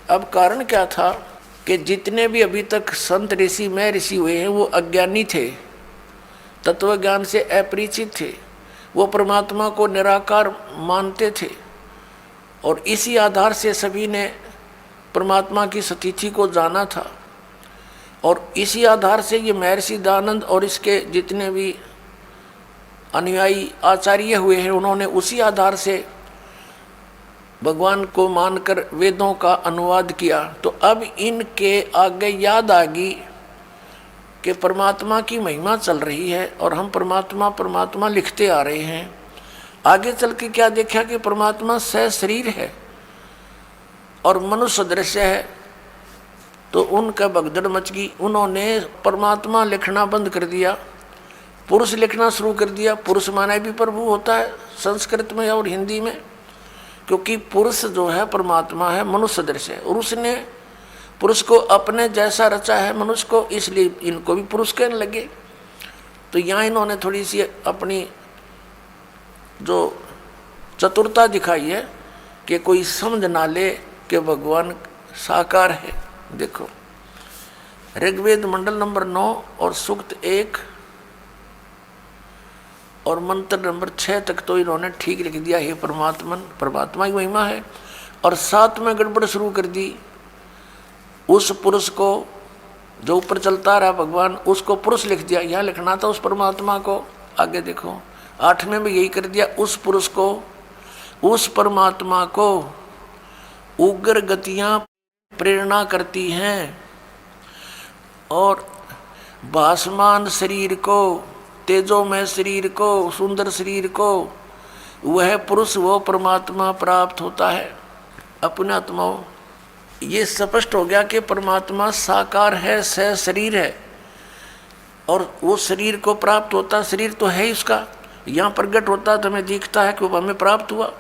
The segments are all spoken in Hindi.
अब कारण क्या था कि जितने भी अभी तक संत ऋषि में ऋषि हुए हैं वो अज्ञानी थे, तत्व ज्ञान से अपरिचित थे, वो परमात्मा को निराकार मानते थे और इसी आधार से सभी ने परमात्मा की सतीथि को जाना था। और इसी आधार से ये महर्षि दयानंद और इसके जितने भी अनुयायी आचार्य हुए हैं उन्होंने उसी आधार से भगवान को मानकर वेदों का अनुवाद किया। तो अब इनके आगे याद आ गई कि परमात्मा की महिमा चल रही है और हम परमात्मा परमात्मा लिखते आ रहे हैं। आगे चल के क्या देखा कि परमात्मा सशरीर है और मनुष्य दृश्य है, तो उनका भगदड़ मच गई। उन्होंने परमात्मा लिखना बंद कर दिया, पुरुष लिखना शुरू कर दिया। पुरुष माने भी प्रभु होता है संस्कृत में और हिंदी में, क्योंकि पुरुष जो है परमात्मा है, मनुष्य दृश्य है और उसने पुरुष को अपने जैसा रचा है मनुष्य को, इसलिए इनको भी पुरुष कहने लगे। तो यहाँ इन्होंने थोड़ी सी अपनी जो चतुरता दिखाई है कि कोई समझ ना ले कि भगवान साकार है। देखो ऋग्वेद मंडल नंबर 9 और सूक्त 1 और मंत्र नंबर 6 तक तो इन्होंने ठीक लिख दिया, हे परमात्मा की महिमा है। और 7 में गड़बड़ शुरू कर दी। उस पुरुष को जो ऊपर चलता रहा भगवान, उसको पुरुष लिख दिया, यहाँ लिखना था उस परमात्मा को। आगे देखो 8 में भी यही कर दिया, उस पुरुष को, उस परमात्मा को उग्र गतियाँ प्रेरणा करती हैं और भासमान शरीर को, तेजोमय शरीर को, सुंदर शरीर को वह पुरुष वो परमात्मा प्राप्त होता है अपने आत्माओं। ये स्पष्ट हो गया कि परमात्मा साकार है, सशरीर है और वो शरीर को प्राप्त होता, शरीर तो है ही उसका, यहाँ प्रकट होता तो हमें दिखता है कि वो हमें प्राप्त हुआ।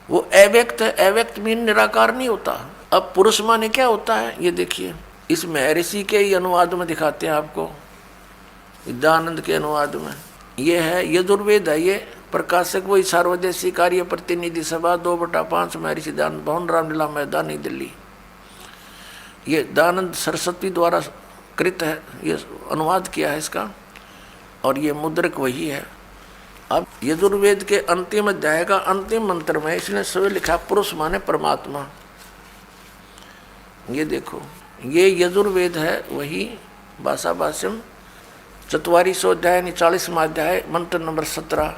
वो अव्यक्त है, अव्यक्त मीन निराकार नहीं होता। अब पुरुष माने क्या होता है ये देखिए, इस महर्षि के ही अनुवाद में दिखाते हैं आपको, दयानंद के अनुवाद में। ये है यजुर्वेद है, ये प्रकाशक वही सार्वदेशी कार्य प्रतिनिधि सभा 2/5 महर्षि दयानंद, भवन रामलीला मैदान नई दिल्ली। ये दयानंद सरस्वती द्वारा कृत है, ये अनुवाद किया है इसका और ये मुद्रक वही है। अब यजुर्वेद के अंतिम अध्याय का अंतिम मंत्र में इसने स्वयं लिखा पुरुष माने परमात्मा। ये देखो ये यजुर्वेद है वही, भाषा भाष्यम 4400 अध्याय 40वां अध्याय मंत्र नंबर 17।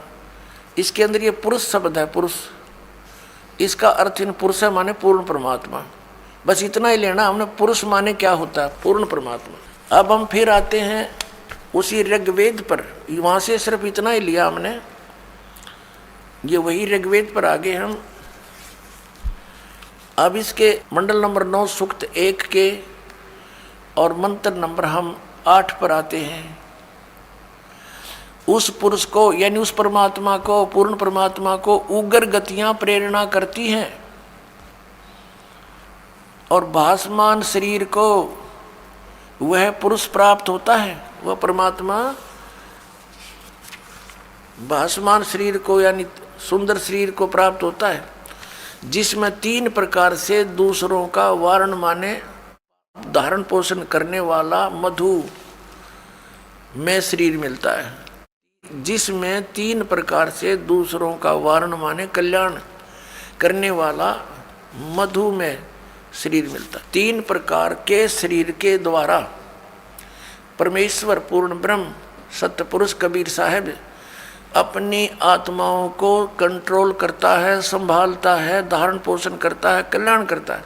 इसके अंदर ये पुरुष शब्द है, पुरुष, इसका अर्थ इन पुरुष है माने पूर्ण परमात्मा। बस इतना ही लेना हमने, पुरुष माने क्या होता है, पूर्ण परमात्मा। अब हम फिर आते हैं उसी ऋग्वेद पर, वहाँ से सिर्फ इतना ही लिया हमने, ये वही ऋग्वेद पर आगे हम। अब इसके मंडल नंबर 9 सूक्त 1 के और मंत्र नंबर हम 8 पर आते हैं। उस पुरुष को यानी उस परमात्मा को, पूर्ण परमात्मा को उग्र गतियां प्रेरणा करती हैं और भासमान शरीर को वह पुरुष प्राप्त होता है। वह परमात्मा भासमान शरीर को यानी सुंदर शरीर को प्राप्त होता है, जिसमें 3 प्रकार से दूसरों का वारण माने धारण पोषण करने वाला मधु में शरीर मिलता है, जिसमें 3 प्रकार से दूसरों का वारण माने कल्याण करने वाला मधु में शरीर मिलता है। 3 प्रकार के शरीर के द्वारा परमेश्वर पूर्ण ब्रह्म सत्य पुरुष कबीर साहब अपनी आत्माओं को कंट्रोल करता है, संभालता है, धारण पोषण करता है, कल्याण करता है।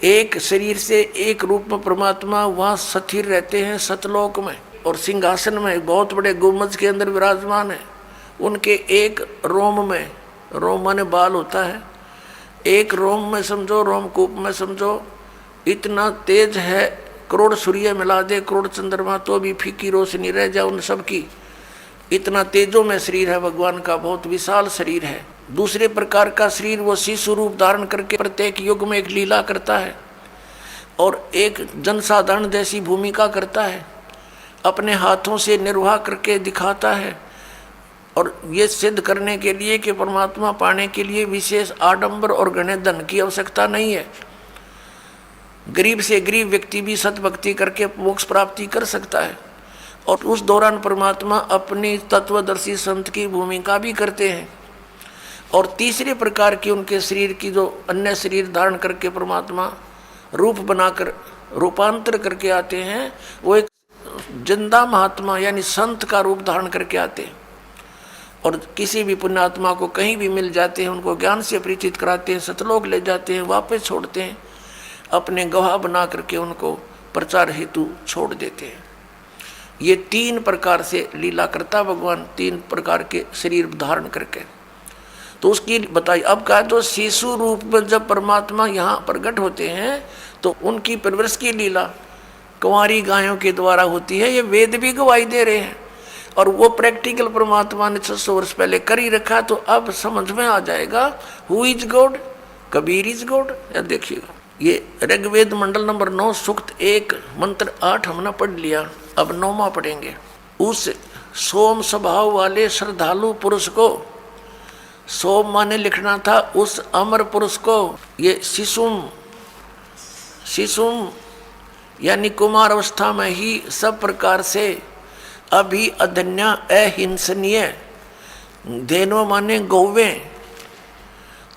एक शरीर से एक रूप में परमात्मा वहाँ स्थिर रहते हैं सतलोक में और सिंहासन में बहुत बड़े गुम्बज के अंदर विराजमान है। उनके एक रोम में, रोम माने बाल होता है, एक रोम में समझो, रोमकूप में समझो, इतना तेज है, करोड़ सूर्य मिला दे, करोड़ चंद्रमा तो भी फीकी रोशनी रह जाए उन सब की, इतना तेजों में शरीर है भगवान का, बहुत विशाल शरीर है। दूसरे प्रकार का शरीर वो शिशु रूप धारण करके प्रत्येक युग में एक लीला करता है और एक जनसाधारण जैसी भूमिका करता है, अपने हाथों से निर्वाह करके दिखाता है। और ये सिद्ध करने के लिए कि परमात्मा पाने के लिए विशेष आडंबर और घने धन की आवश्यकता नहीं है, गरीब से गरीब व्यक्ति भी सत भक्ति करके मोक्ष प्राप्ति कर सकता है। और उस दौरान परमात्मा अपनी तत्वदर्शी संत की भूमिका भी करते हैं। और तीसरे प्रकार की उनके शरीर की जो अन्य शरीर धारण करके परमात्मा रूप बनाकर रूपांतर करके आते हैं, वो एक जिंदा महात्मा यानी संत का रूप धारण करके आते हैं। और किसी भी पुण्यात्मा को कहीं भी मिल जाते हैं, उनको ज्ञान से परिचित कराते हैं, सतलोक ले जाते हैं, वापस छोड़ते हैं, अपने गवाह बना करके उनको प्रचार हेतु छोड़ देते हैं। ये 3 प्रकार से लीला करता भगवान, 3 प्रकार के शरीर धारण करके। तो उसकी बताई। अब कहा तो शिशु रूप में जब परमात्मा यहाँ प्रकट होते हैं तो उनकी परवरिश की लीला कुंवारी गायों के द्वारा होती है। ये वेद भी गवाही दे रहे हैं और वो प्रैक्टिकल परमात्मा ने 600 वर्ष पहले कर ही रखा। तो अब समझ में आ जाएगा who is God, Kabir is God. या देखिएगा, ये ऋग्वेद मंडल नंबर 9 सूक्त 1 मंत्र 8 हमने पढ़ लिया। अब 9वां पढ़ेंगे। उस सोम स्वभाव वाले श्रद्धालु पुरुष को, सोम माने लिखना था उस अमर पुरुष को, ये शिशुम यानी कुमार अवस्था में ही सब प्रकार से अभी अधन्या अहिंसनीय, धेनो माने गौवें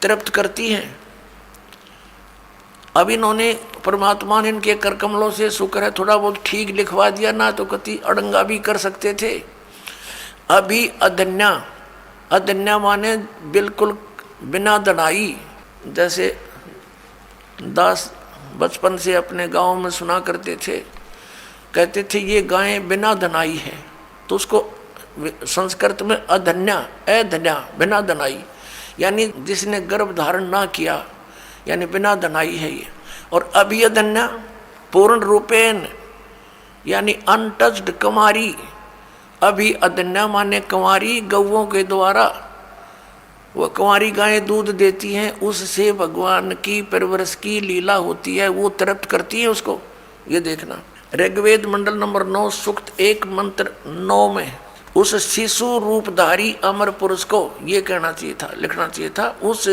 तृप्त करती हैं। अब इन्होंने परमात्मा ने इनके कर कमलों से शुक्र है थोड़ा बहुत ठीक लिखवा दिया, ना तो कति अड़ंगा भी कर सकते थे। अभी अधन्या, अधन्या माने बिल्कुल बिना दड़ाई। जैसे दास बचपन से अपने गांव में सुना करते थे, कहते थे ये गायें बिना धनाई है, तो उसको संस्कृत में अधन्या, अधन्या बिना धनाई, यानी जिसने गर्भ धारण ना किया, यानी बिना धनाई है ये। और अभी अधन्या पूर्ण रूपेण यानी अनटच्ड कुमारी। अभी अधन्या माने कुंवारी गौओं के द्वारा, वो कुंवारी गायें दूध देती हैं, उससे भगवान की परवरिश की लीला होती है, वो तृप्त करती है उसको। ये देखना ऋग्वेद मंडल नंबर 9 सूक्त 1 मंत्र 9 में उस शिशु रूपधारी अमर पुरुष को, ये कहना चाहिए था, लिखना चाहिए था, उस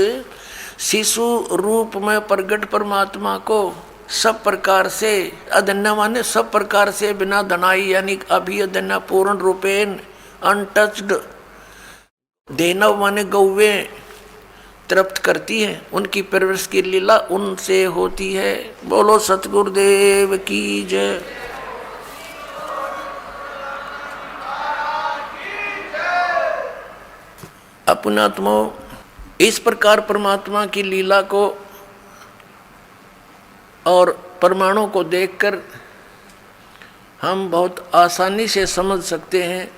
शिशु रूप में प्रगट परमात्मा को सब प्रकार से, अधन्या माने सब प्रकार से बिना धनाई, यानी अभी अधन्या पूर्ण रूपेण अनटच्ड, धेनव माने गौवें तृप्त करती हैं, उनकी परवरिश की लीला उनसे होती है। बोलो सतगुरुदेव की जय। अपनात्मा इस प्रकार परमात्मा की लीला को और परमाणु को देखकर हम बहुत आसानी से समझ सकते हैं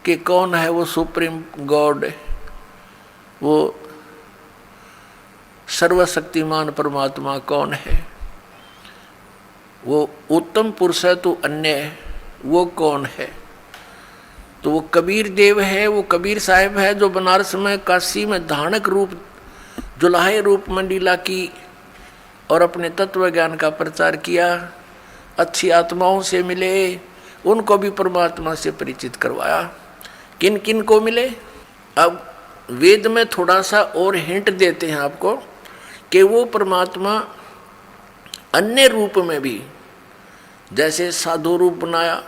कि कौन है वो सुप्रीम गॉड, वो सर्वशक्तिमान परमात्मा कौन है। वो उत्तम पुरुष है तो अन्य है, वो कौन है। तो वो कबीर देव है, वो कबीर साहिब है जो बनारस में काशी में धानक रूप जुलाहे रूप में लीला की और अपने तत्व ज्ञान का प्रचार किया। अच्छी आत्माओं से मिले, उनको भी परमात्मा से परिचित करवाया। किन किन को मिले, अब वेद में थोड़ा सा और हिंट देते हैं आपको कि वो परमात्मा अन्य रूप में भी, जैसे साधु रूप बनाया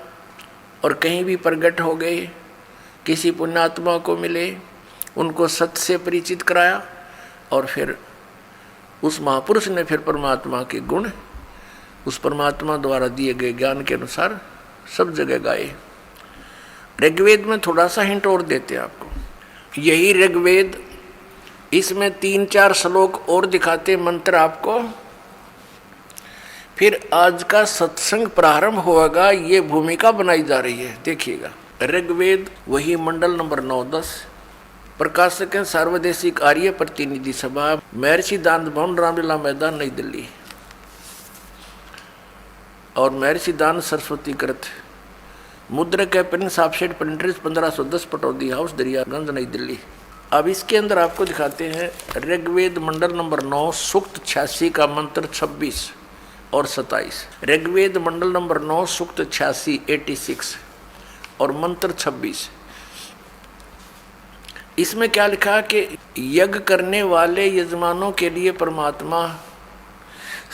और कहीं भी प्रकट हो गए, किसी पुण्यात्मा को मिले, उनको सत्य से परिचित कराया और फिर उस महापुरुष ने फिर परमात्मा के गुण उस परमात्मा द्वारा दिए गए ज्ञान के अनुसार सब जगह गाए। ऋग्वेद में थोड़ा सा हिंट और देते हैं आपको। यही ऋग्वेद, इसमें 3-4 श्लोक और दिखाते मंत्र आपको। फिर आज का सत्संग प्रारंभ होगा, ये भूमिका बनाई जा रही है, देखिएगा। ऋग्वेद वही मंडल नंबर 9-10, प्रकाशक हैं सार्वदेशिक आर्य प्रतिनिधि सभा, महर्षि दान भवन, रामलीला मैदान, नई दिल्ली। और महर्षि दान सरस्वती कृत, मुद्रक है Prince offset printers 1510 Pataudi house Daryaganj नई दिल्ली। अब इसके अंदर आपको दिखाते हैं ऋग्वेद मंडल नंबर 9 सूक्त 86 का मंत्र 26 और 27। ऋग्वेद मंडल नंबर 9 सूक्त 86 86 और मंत्र 26। इसमें क्या लिखा कि यज्ञ करने वाले यजमानों के लिए परमात्मा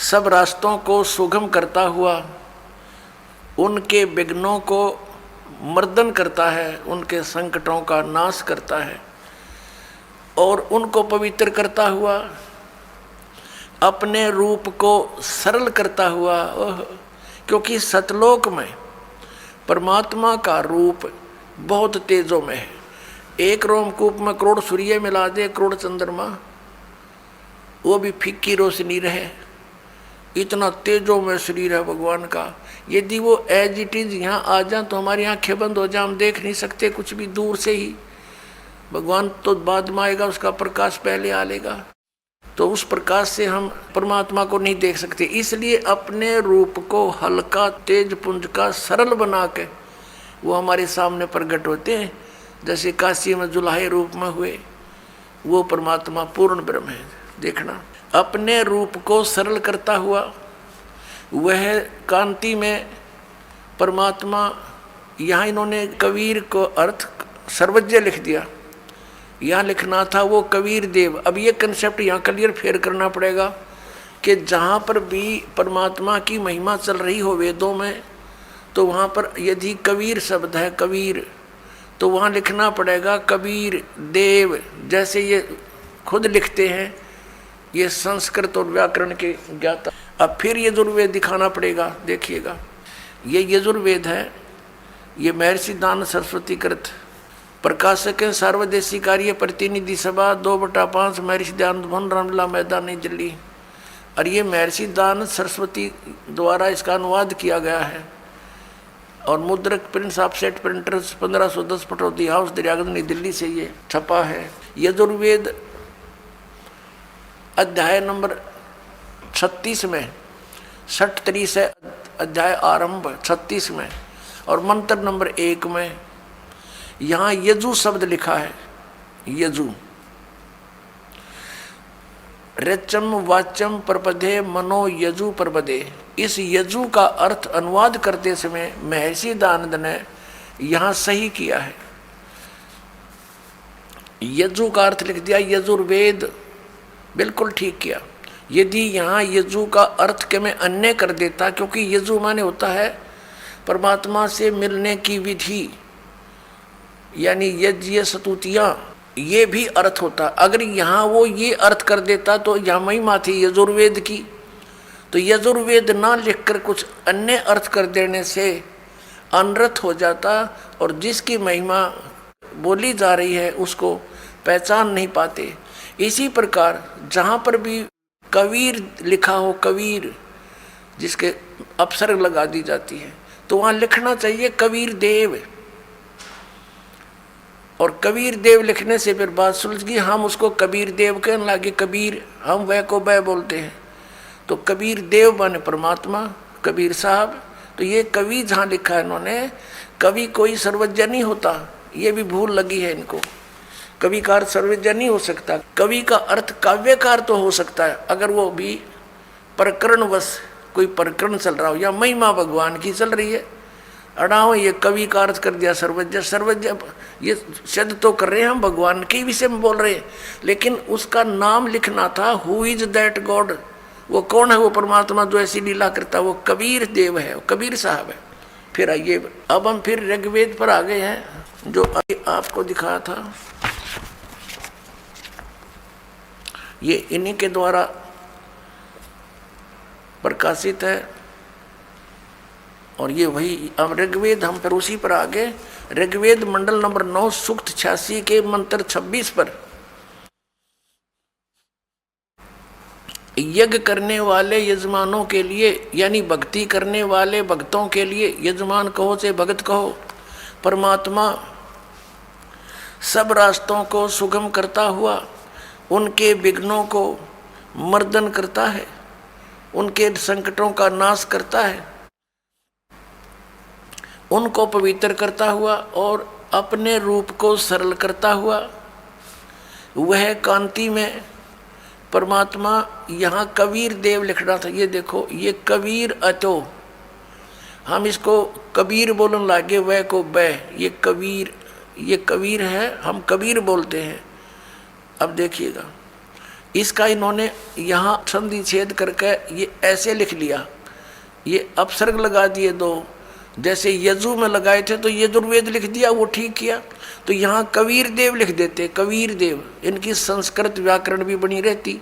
सब रास्तों को सुगम करता हुआ उनके विघ्नों को मर्दन करता है, उनके संकटों का नाश करता है और उनको पवित्र करता हुआ अपने रूप को सरल करता हुआ। क्योंकि सतलोक में परमात्मा का रूप बहुत तेजों में है। एक रोमकूप में करोड़ सूर्य मिला दे, करोड़ चंद्रमा, वो भी फीकी रोशनी रहे, इतना तेजों में शरीर है भगवान का। यदि वो एज इट इज यहाँ आ जाए तो हमारी आंखें बंद हो जाए, हम देख नहीं सकते कुछ भी, दूर से ही। भगवान तो बाद में आएगा, उसका प्रकाश पहले आ लेगा, तो उस प्रकाश से हम परमात्मा को नहीं देख सकते। इसलिए अपने रूप को हल्का तेज पुंज का सरल बना के वो हमारे सामने प्रकट होते हैं। जैसे काशी में जुलाहे रूप में हुए, वो परमात्मा पूर्ण ब्रह्म है। देखना, अपने रूप को सरल करता हुआ वह कांति में परमात्मा। यहाँ इन्होंने कबीर को अर्थ सर्वज्ञ लिख दिया, यहाँ लिखना था वो कबीर देव। अब ये कंसेप्ट यहाँ क्लियर फेर करना पड़ेगा कि जहाँ पर भी परमात्मा की महिमा चल रही हो वेदों में, तो वहाँ पर यदि कबीर शब्द है, कबीर, तो वहाँ लिखना पड़ेगा कबीर देव। जैसे ये खुद लिखते हैं, ये संस्कृत और व्याकरण के ज्ञाता। अब फिर यजुर्वेद दिखाना पड़ेगा। देखिएगा, ये यजुर्वेद है, ये महर्षि दान सरस्वती कृत, प्रकाशक है सार्वदेशी कार्य प्रतिनिधि सभा 2/5 महर्षि दयानंद भवन रामलीला मैदान नई दिल्ली। और ये महर्षि दान सरस्वती द्वारा इसका अनुवाद किया गया है और मुद्रक Prince offset printers 1510 Pataudi house Daryaganj नई दिल्ली से ये छपा है। यजुर्वेद अध्याय नंबर 36 में 60 से अध्याय आरंभ 36 में और मंत्र नंबर 1 में यहाँ यजु शब्द लिखा है। यजु रचम वाचम प्रपदे मनो यजु प्रपदे। इस यजु का अर्थ अनुवाद करते समय महर्षि दयानंद ने यहाँ सही किया है। यजु का अर्थ लिख दिया यजुर्वेद, बिल्कुल ठीक किया। यदि यहाँ यजु का अर्थ के मैं अन्य कर देता, क्योंकि यजु माने होता है परमात्मा से मिलने की विधि, यानी यज्ञ स्तुतियाँ, ये भी अर्थ होता। अगर यहाँ वो ये अर्थ कर देता तो यहाँ महिमा थी यजुर्वेद की, तो यजुर्वेद ना लिखकर कुछ अन्य अर्थ कर देने से अनर्थ हो जाता और जिसकी महिमा बोली जा रही है उसको पहचान नहीं पाते। इसी प्रकार जहाँ पर भी कबीर लिखा हो, कबीर जिसके अपसर्ग लगा दी जाती है, तो वहाँ लिखना चाहिए कबीर देव। और कबीर देव लिखने से फिर बात सुलझ गई। हम उसको कबीर देव कहने लगे, कबीर हम वह को वह बोलते हैं, तो कबीर देव माने परमात्मा, कबीर साहब। तो ये कवि जहाँ लिखा है इन्होंने, कवि कोई सर्वज्ञ नहीं होता, ये भी भूल लगी है इनको। कवि का अर्थ सर्वज्ञ नहीं हो सकता। कवि का अर्थ काव्यकार तो हो सकता है, अगर वो भी प्रकरणवश कोई प्रकरण चल रहा हो या महिमा भगवान की चल रही है। अड़ाओ ये कवि का अर्थ कर दिया सर्वज्ञ। सर्वज्ञ ये शब्द तो कर रहे हैं, हम भगवान के विषय में बोल रहे हैं, लेकिन उसका नाम लिखना था। हु इज दैट गॉड, वो कौन है वो परमात्मा जो ऐसी लीला करता है, वो कबीर देव है, वो कबीर साहब है। फिर आइए, अब हम फिर ऋग्वेद पर आ गए हैं, जो अभी आपको दिखाया था। ये इन्हीं के द्वारा प्रकाशित है और ये वही। अब ऋग्वेद, हम फिर उसी पर आ गए। ऋग्वेद मंडल नंबर 9 सूक्त 86 के मंत्र 26 पर, यज्ञ करने वाले यजमानों के लिए, यानी भक्ति करने वाले भक्तों के लिए, यजमान कहो से भगत कहो, परमात्मा सब रास्तों को सुगम करता हुआ उनके विघ्नों को मर्दन करता है, उनके संकटों का नाश करता है, उनको पवित्र करता हुआ और अपने रूप को सरल करता हुआ वह कांति में परमात्मा। यहाँ कबीर देव लिखना था। ये देखो, ये कबीर अतो, हम इसको कबीर बोलने लगे, वह को वह, ये कबीर है, हम कबीर बोलते हैं। अब देखिएगा, इसका इन्होंने यहाँ संधि छेद करके ये ऐसे लिख लिया, ये अपसर्ग लगा दिए दो, जैसे यजु में लगाए थे तो यजुर्वेद लिख दिया, वो ठीक किया। तो यहाँ कबीर देव लिख देते, कबीर देव, इनकी संस्कृत व्याकरण भी बनी रहती,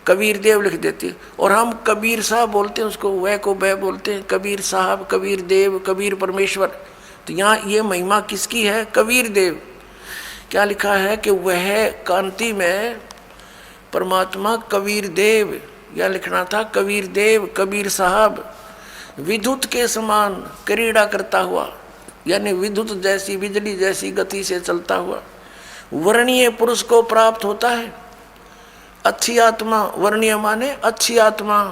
कबीर देव लिख देते। और हम कबीर साहब बोलते हैं उसको, वह को वह बोलते हैं, कबीर साहब, कबीर देव, कबीर परमेश्वर। तो यहाँ ये महिमा किसकी है? कबीर देव। क्या लिखा है कि वह कांति में परमात्मा कबीर देव, या लिखना था कबीर देव, कबीर साहब, विद्युत के समान क्रीड़ा करता हुआ, यानी विद्युत जैसी, बिजली जैसी गति से चलता हुआ वर्णीय पुरुष को प्राप्त होता है। अच्छी आत्मा, वर्णीय माने अच्छी आत्मा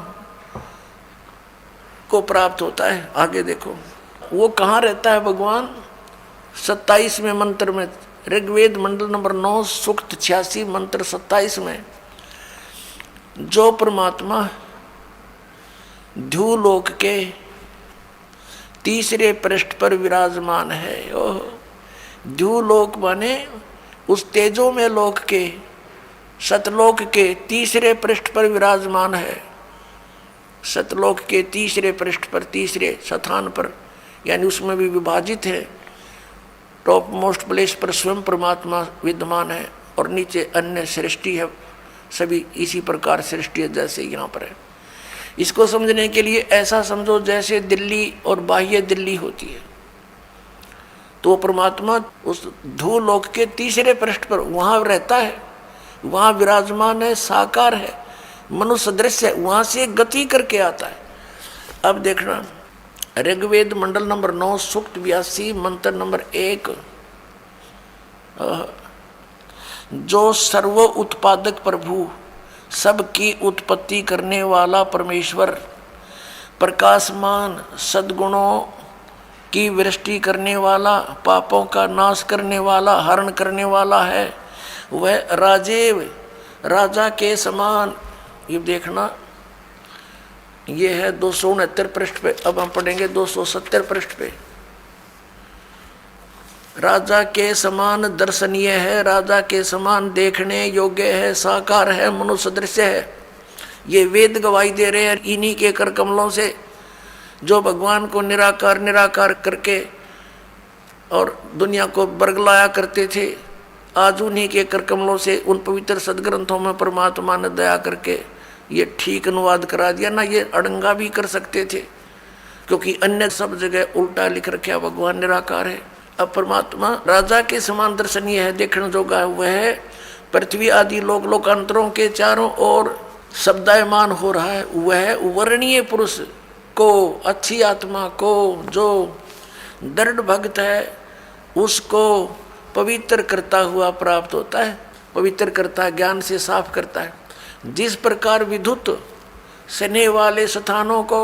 को प्राप्त होता है। आगे देखो वो कहाँ रहता है भगवान? 27वें मंत्र में, ऋग्वेद मंडल नंबर 9 सूक्त 86 मंत्र 27 में, जो परमात्मा ध्युलोक के तीसरे पृष्ठ पर विराजमान है। ओह, ध्युलोक माने उस तेजो में लोक के, सतलोक के तीसरे पृष्ठ पर विराजमान है। सतलोक के तीसरे पृष्ठ पर, तीसरे स्थान पर, यानी उसमें भी विभाजित है। टॉप मोस्ट प्लेस पर स्वयं परमात्मा विद्यमान है और नीचे अन्य सृष्टि है, सभी इसी प्रकार सृष्टि है जैसे यहाँ पर है। इसको समझने के लिए ऐसा समझो जैसे दिल्ली और बाह्य दिल्ली होती है, तो परमात्मा उस ध्युलोक के तीसरे पृष्ठ पर वहाँ रहता है, वहाँ विराजमान है, साकार है, मनुष्य दृश्य है, वहाँ से गति करके आता है। अब देखना ऋग्वेद मंडल नंबर 9 सूक्त 82 मंत्र नंबर 1, जो सर्व उत्पादक प्रभु, सबकी उत्पत्ति करने वाला परमेश्वर, प्रकाशमान, सद्गुणों की वृष्टि करने वाला, पापों का नाश करने वाला, हरण करने वाला है, वह राजेव, राजा के समान। ये देखना ये है 269 पृष्ठ पे। अब हम पढ़ेंगे 270 पृष्ठ पे। राजा के समान दर्शनीय है, राजा के समान देखने योग्य है, साकार है, मनुष्य दृश्य है। ये वेद गवाही दे रहे हैं इन्हीं के कर कमलों से, जो भगवान को निराकार निराकार करके और दुनिया को बरगलाया करते थे। आज उन्हीं के कर कमलों से, उन पवित्र सदग्रंथों में परमात्मा ने दया करके ये ठीक अनुवाद करा दिया ना। ये अड़ंगा भी कर सकते थे, क्योंकि अन्य सब जगह उल्टा लिख रखा भगवान निराकार है। अब परमात्मा राजा के समान दर्शनीय है, देखने जोगा है। वह पृथ्वी आदि लोक लोकांतरों के चारों ओर शब्दायमान हो रहा है। वह वर्णीय पुरुष को, अच्छी आत्मा को, जो दृढ़ भक्त है, उसको पवित्र करता हुआ प्राप्त होता है। पवित्र करता है, ज्ञान से साफ करता है। जिस प्रकार विद्युत स्नेह वाले स्थानों को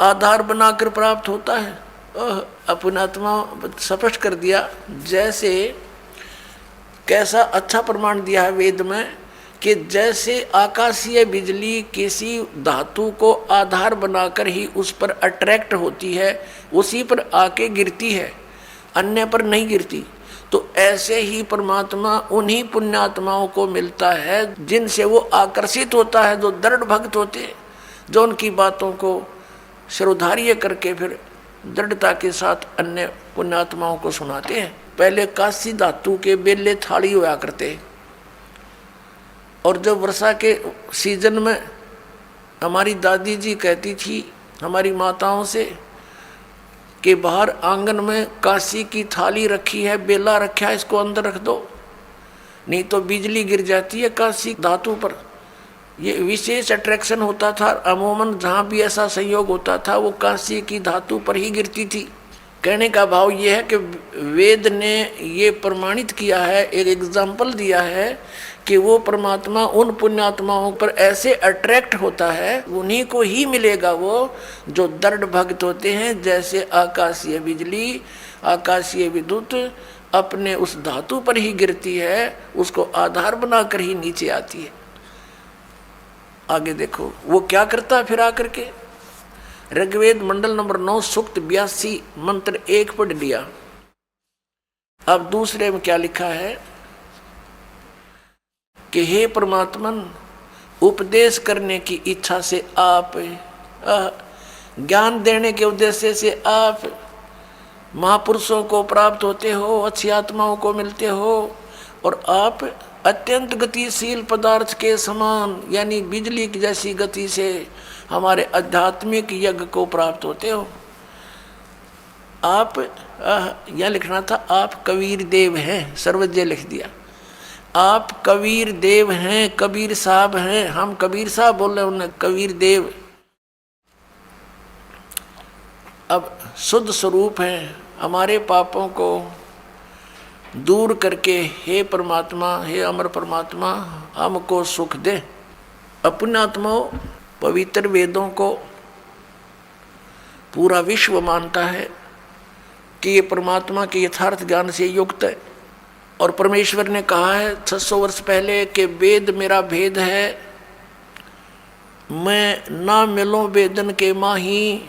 आधार बनाकर प्राप्त होता है, अपनी आत्मा स्पष्ट कर दिया। जैसे कैसा अच्छा प्रमाण दिया है वेद में कि जैसे आकाशीय बिजली किसी धातु को आधार बनाकर ही उस पर अट्रैक्ट होती है, उसी पर आके गिरती है, अन्य पर नहीं गिरती। तो ऐसे ही परमात्मा उन्हीं पुण्यात्माओं को मिलता है जिनसे वो आकर्षित होता है, जो दृढ़ भक्त होते हैं, जो उनकी बातों को श्रोधार्य करके फिर दृढ़ता के साथ अन्य पुण्यात्माओं को सुनाते हैं। पहले कांस्य धातु के बेले थाली हुआ करते, और जब वर्षा के सीजन में हमारी दादी जी कहती थी हमारी माताओं से कि बाहर आंगन में कांसी की थाली रखी है, बेला रखा है, इसको अंदर रख दो, नहीं तो बिजली गिर जाती है कांसी धातु पर। ये विशेष अट्रैक्शन होता था। अमूमन जहाँ भी ऐसा संयोग होता था वो कांसी की धातु पर ही गिरती थी। कहने का भाव ये है कि वेद ने ये प्रमाणित किया है, एक एग्जाम्पल दिया है कि वो परमात्मा उन पुण्यात्माओं पर ऐसे अट्रैक्ट होता है, उन्हीं को ही मिलेगा वो जो दृढ़ भक्त होते हैं। जैसे आकाशीय बिजली, आकाशीय विद्युत अपने उस धातु पर ही गिरती है, उसको आधार बनाकर ही नीचे आती है। आगे देखो वो क्या करता है फिर आकर के। ऋग्वेद मंडल नंबर 9 सूक्त 82 मंत्र 1 पढ़ लिया। अब दूसरे में क्या लिखा है? कि हे परमात्मन, उपदेश करने की इच्छा से आप, ज्ञान देने के उद्देश्य से आप महापुरुषों को प्राप्त होते हो, अच्छी आत्माओं को मिलते हो, और आप अत्यंत गतिशील पदार्थ के समान यानी बिजली की जैसी गति से हमारे आध्यात्मिक यज्ञ को प्राप्त होते हो। आप यह लिखना था, आप कबीर देव हैं, सर्वज्ञ लिख दिया। आप कबीर देव हैं, कबीर साहब हैं। हम कबीर साहब बोल रहे हैं, उन्हें कबीर देव। अब शुद्ध स्वरूप हैं, हमारे पापों को दूर करके हे परमात्मा, हे अमर परमात्मा, हमको सुख दे। अपने आत्माओं पवित्र वेदों को पूरा विश्व मानता है कि ये परमात्मा के यथार्थ ज्ञान से युक्त है। और परमेश्वर ने कहा है 600 वर्ष पहले कि वेद मेरा भेद है, मैं ना मिलूं वेदन के माही,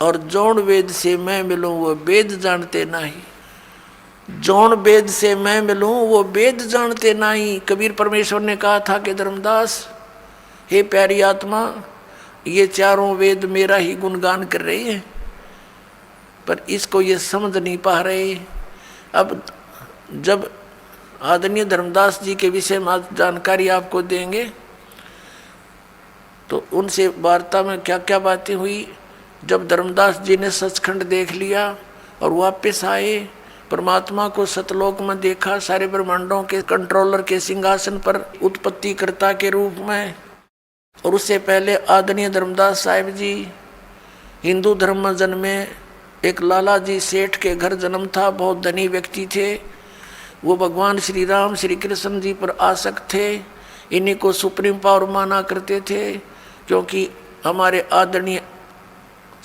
और जौन वेद से मैं मिलूं वो वेद जानते नहीं। जौन वेद से मैं मिलूं वो वेद जानते नहीं। कबीर परमेश्वर ने कहा था कि धर्मदास, हे प्यारी आत्मा, ये चारों वेद मेरा ही गुणगान कर रही है, पर इसको ये समझ नहीं पा रहे। अब जब आदरणीय धर्मदास जी के विषय में जानकारी आपको देंगे तो उनसे वार्ता में क्या क्या बातें हुई। जब धर्मदास जी ने सचखंड देख लिया और वापस आए, परमात्मा को सतलोक में देखा, सारे ब्रह्मांडों के कंट्रोलर के सिंहासन पर उत्पत्तिकर्ता के रूप में। और उससे पहले आदरणीय धर्मदास साहिब जी हिंदू धर्म में जन्मे, एक लाला जी सेठ के घर जन्म था, बहुत धनी व्यक्ति थे। वो भगवान श्री राम श्री कृष्ण जी पर आसक्त थे, इन्हीं को सुप्रीम पावर माना करते थे, क्योंकि हमारे आदरणीय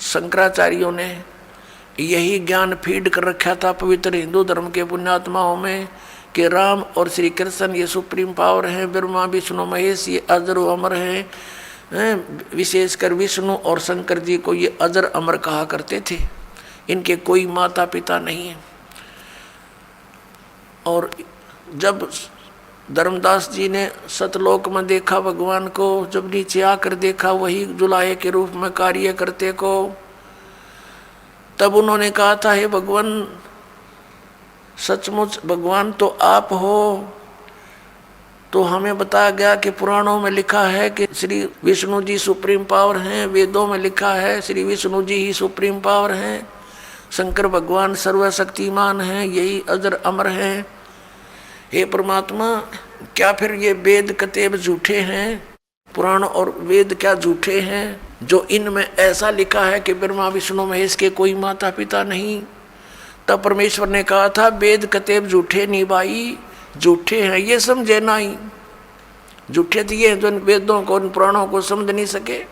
शंकराचार्यों ने यही ज्ञान फीड कर रखा था पवित्र हिंदू धर्म के पुण्यात्माओं में कि राम और श्री कृष्ण ये सुप्रीम पावर हैं, ब्रह्मा विष्णु महेश ये अजर अमर हैं। विशेषकर विष्णु और शंकर जी को ये अजर अमर कहा करते थे, इनके कोई माता पिता नहीं है। और जब धर्मदास जी ने सतलोक में देखा भगवान को, जब नीचे आकर देखा वही जुलाहे के रूप में कार्य करते को, तब उन्होंने कहा था, हे भगवान, सचमुच भगवान तो आप हो। तो हमें बताया गया कि पुराणों में लिखा है कि श्री विष्णु जी सुप्रीम पावर हैं, वेदों में लिखा है श्री विष्णु जी ही सुप्रीम पावर हैं, शंकर भगवान सर्वशक्तिमान हैं, यही अजर अमर हैं। हे परमात्मा, क्या फिर ये वेद कतेब झूठे हैं? पुराण और वेद क्या झूठे हैं जो इनमें ऐसा लिखा है कि ब्रह्मा विष्णु महेश के कोई माता पिता नहीं? तब परमेश्वर ने कहा था, वेद कतेब झूठे नहीं भाई, झूठे हैं ये समझे नहीं। झूठे तो ये जो वेदों को इन पुराणों को समझ नहीं सके,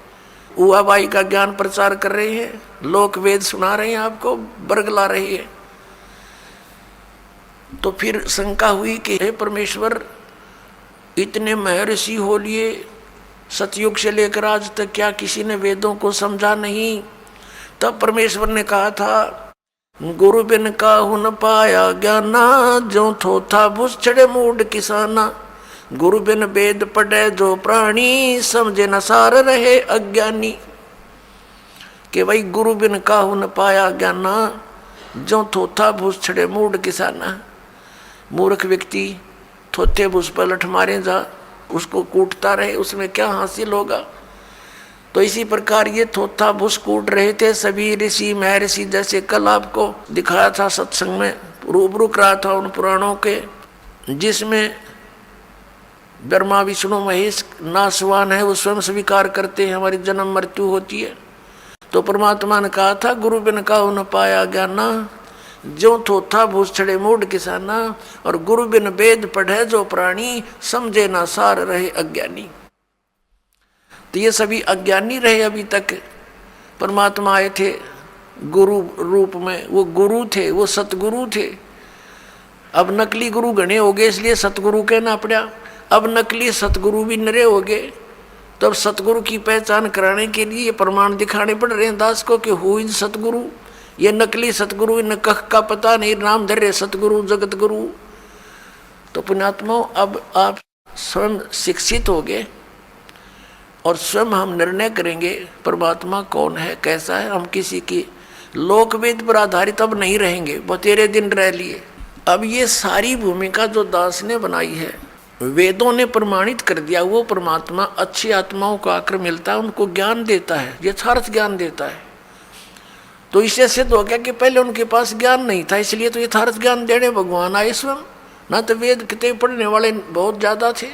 उआ बाई का ज्ञान प्रचार कर रहे हैं, लोक वेद सुना रहे हैं, आपको बरगला रही है। तो फिर शंका हुई कि हे परमेश्वर, इतने महर्षि हो लिए, सतयुग से लेकर आज तक क्या किसी ने वेदों को समझा नहीं? तब परमेश्वर ने कहा था, गुरु बिन काहू न पाया ज्ञाना, जो थोथा भूस चढ़े मूड किसाना। गुरु बिन वेद पढ़े जो प्राणी, समझे न सार रहे अज्ञानी। कि भाई गुरु बिन काहू न पाया ज्ञाना, जो थोथा भूस चढ़े मूड किसाना। मूर्ख व्यक्ति थोथे भूस पर लठ मारे जा, उसको कूटता रहे, उसमें क्या हासिल होगा? तो इसी प्रकार ये थोथा भूस कूट रहे थे सभी ऋषि महर्षि। जैसे कल आपको दिखाया था सत्संग में, रूबरू करा था उन पुराणों के, जिसमें ब्रह्मा विष्णु महेश नाशवान है, वो स्वयं स्वीकार करते हैं हमारी जन्म मृत्यु होती है। तो परमात्मा ने कहा था, गुरु बिन काहू न पाया ज्ञाना, जो थोथा भूस चढ़े मूड किसाना। और गुरु बिन वेद पढ़े जो प्राणी, समझे ना सार रहे अज्ञानी। तो ये सभी अज्ञानी रहे अभी तक। परमात्मा आए थे गुरु रूप में, वो गुरु थे, वो सतगुरु थे। अब नकली गुरु घने हो गए, इसलिए सतगुरु कहना पड़ा। अब नकली सतगुरु भी नरे हो गए, तो अब सतगुरु की पहचान कराने के लिए प्रमाण दिखाने पड़ रहे हैं दास को कि हु इज सतगुरु। ये नकली सतगुरु, इन कख का पता नहीं, नाम धर रहे सतगुरु जगत गुरु। तो पुण्यात्माओं, अब आप स्वयं शिक्षित हो गए और स्वयं हम निर्णय करेंगे परमात्मा कौन है, कैसा है। हम किसी की लोकवेद पर आधारित अब नहीं रहेंगे, वो तेरे दिन रह लिए। अब ये सारी भूमिका जो दास ने बनाई है, वेदों ने प्रमाणित कर दिया, वो परमात्मा अच्छी आत्माओं को आकर मिलता है, उनको ज्ञान देता है, यथार्थ ज्ञान देता है। तो इससे सिद्ध हो गया कि पहले उनके पास ज्ञान नहीं था, इसलिए तो यथार्थ ज्ञान देने भगवान आए स्वयं। ना तो वेद किताब पढ़ने वाले बहुत ज़्यादा थे,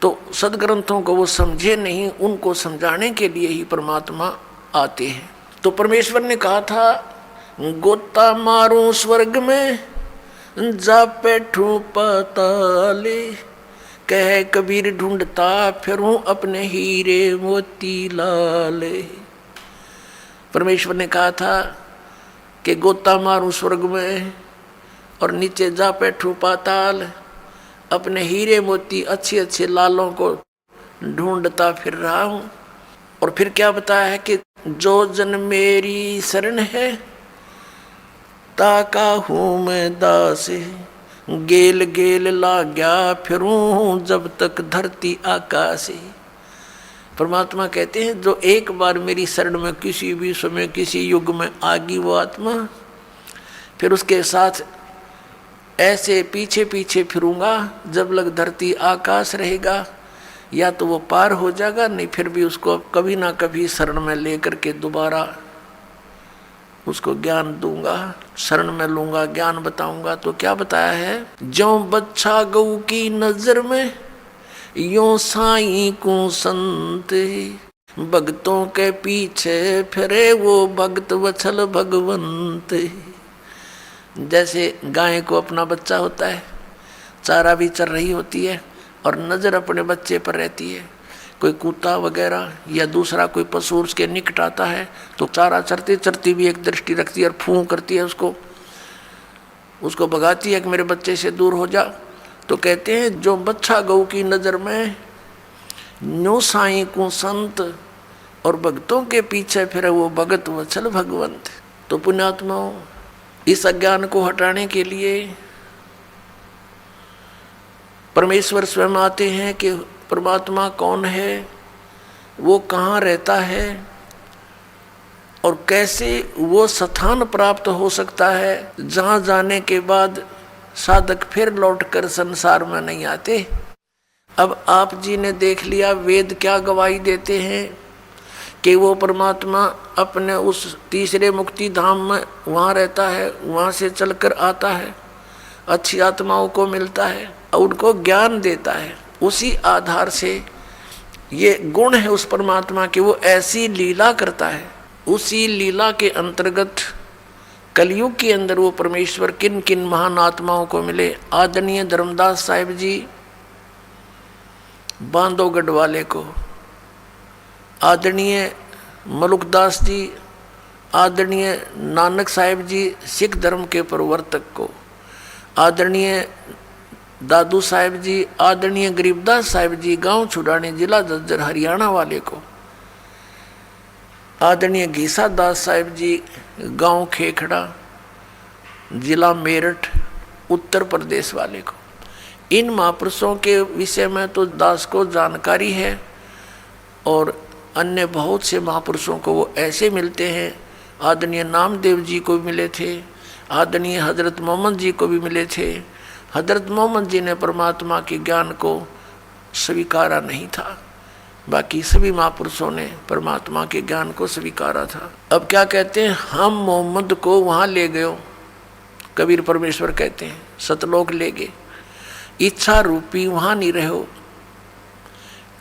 तो सदग्रंथों को वो समझे नहीं, उनको समझाने के लिए ही परमात्मा आते हैं। तो परमेश्वर ने कहा था, गोता मारूं स्वर्ग में जा बैठूं पाताले, कह कबीर ढूंढता फिरूं अपने हीरे मोती लाले। परमेश्वर ने कहा था कि गोता मारूं स्वर्ग में और नीचे जा बैठूं पाताल, अपने हीरे मोती अच्छे अच्छे लालों को ढूंढता फिर रहा हूं। और फिर क्या बताया है कि जो जन मेरी शरण है ताका हूँ मैं दास, गेल गेल लाग्या फिरूं जब तक धरती आकाश। परमात्मा कहते हैं, जो एक बार मेरी शरण में किसी भी समय किसी युग में आगी वो आत्मा, फिर उसके साथ ऐसे पीछे पीछे फिरूंगा जब लग धरती आकाश रहेगा। या तो वो पार हो जाएगा, नहीं फिर भी उसको कभी ना कभी शरण में लेकर के दोबारा उसको ज्ञान दूंगा, शरण में लूंगा, ज्ञान बताऊंगा। तो क्या बताया है, ज्यों बच्छा गऊ की नजर में यों साईं को संत, भक्तों के पीछे फिरे वो भक्त वत्सल भगवंत। जैसे गाय को अपना बच्चा होता है, चारा भी चर रही होती है और नज़र अपने बच्चे पर रहती है। कोई कुत्ता वगैरह या दूसरा कोई पशु उसके निकट आता है तो चारा चरती चरती भी एक दृष्टि रखती है और फूं करती है, उसको भगाती है कि मेरे बच्चे से दूर हो जा। तो कहते हैं, जो बच्छा गऊ की नज़र में न्यू साईं को संत, और भक्तों के पीछे फिर वो भगत वत्सल भगवंत। तो पुण्यात्माओं, इस अज्ञान को हटाने के लिए परमेश्वर स्वयं आते हैं कि परमात्मा कौन है, वो कहाँ रहता है और कैसे वो स्थान प्राप्त हो सकता है जहाँ जाने के बाद साधक फिर लौटकर संसार में नहीं आते। अब आप जी ने देख लिया, वेद क्या गवाही देते हैं कि वो परमात्मा अपने उस तीसरे मुक्ति धाम में वहाँ रहता है, वहाँ से चलकर आता है, अच्छी आत्माओं को मिलता है, उनको ज्ञान देता है। उसी आधार से ये गुण है उस परमात्मा के, वो ऐसी लीला करता है। उसी लीला के अंतर्गत कलयुग के अंदर वो परमेश्वर किन किन महान आत्माओं को मिले। आदरणीय धर्मदास साहिब जी बांधवगढ़ वाले को, आदरणीय मलुकदास जी, आदरणीय नानक साहिब जी सिख धर्म के प्रवर्तक को, आदरणीय दादू साहिब जी, आदरणीय गरीबदास साहिब जी गांव छुड़ाने जिला झज्जर हरियाणा वाले को, आदरणीय घीसा दास साहिब जी गांव खेखड़ा जिला मेरठ उत्तर प्रदेश वाले को। इन महापुरुषों के विषय में तो दास को जानकारी है और अन्य बहुत से महापुरुषों को वो ऐसे मिलते हैं। आदरणीय नामदेव जी को भी मिले थे, आदरणीय हजरत मोहम्मद जी को भी मिले थे। हजरत मोहम्मद जी ने परमात्मा के ज्ञान को स्वीकारा नहीं था, बाकी सभी महापुरुषों ने परमात्मा के ज्ञान को स्वीकारा था। अब क्या कहते हैं, हम मोहम्मद को वहाँ ले गए, कबीर परमेश्वर कहते हैं सतलोक ले गए, इच्छा रूपी वहाँ नहीं रहो,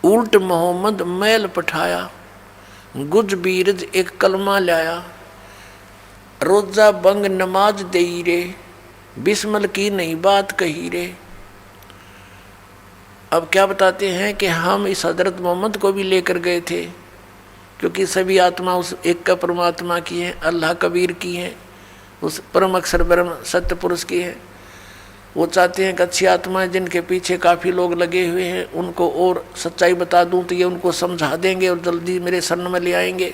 उल्ट मोहम्मद मैल पठाया, गुज बीरज एक कलमा लाया, रोजा बंग नमाज दई रे, बिस्मल की नई बात कही रे। अब क्या बताते हैं कि हम इस हजरत मोहम्मद को भी लेकर गए थे, क्योंकि सभी आत्मा उस एक का परमात्मा की है, अल्लाह कबीर की है, उस परम अक्षर ब्रह्म सत्य पुरुष की है। वो चाहते हैं कि अच्छी आत्माएं जिनके पीछे काफ़ी लोग लगे हुए हैं उनको और सच्चाई बता दूं तो ये उनको समझा देंगे और जल्दी मेरे शरण में ले आएंगे।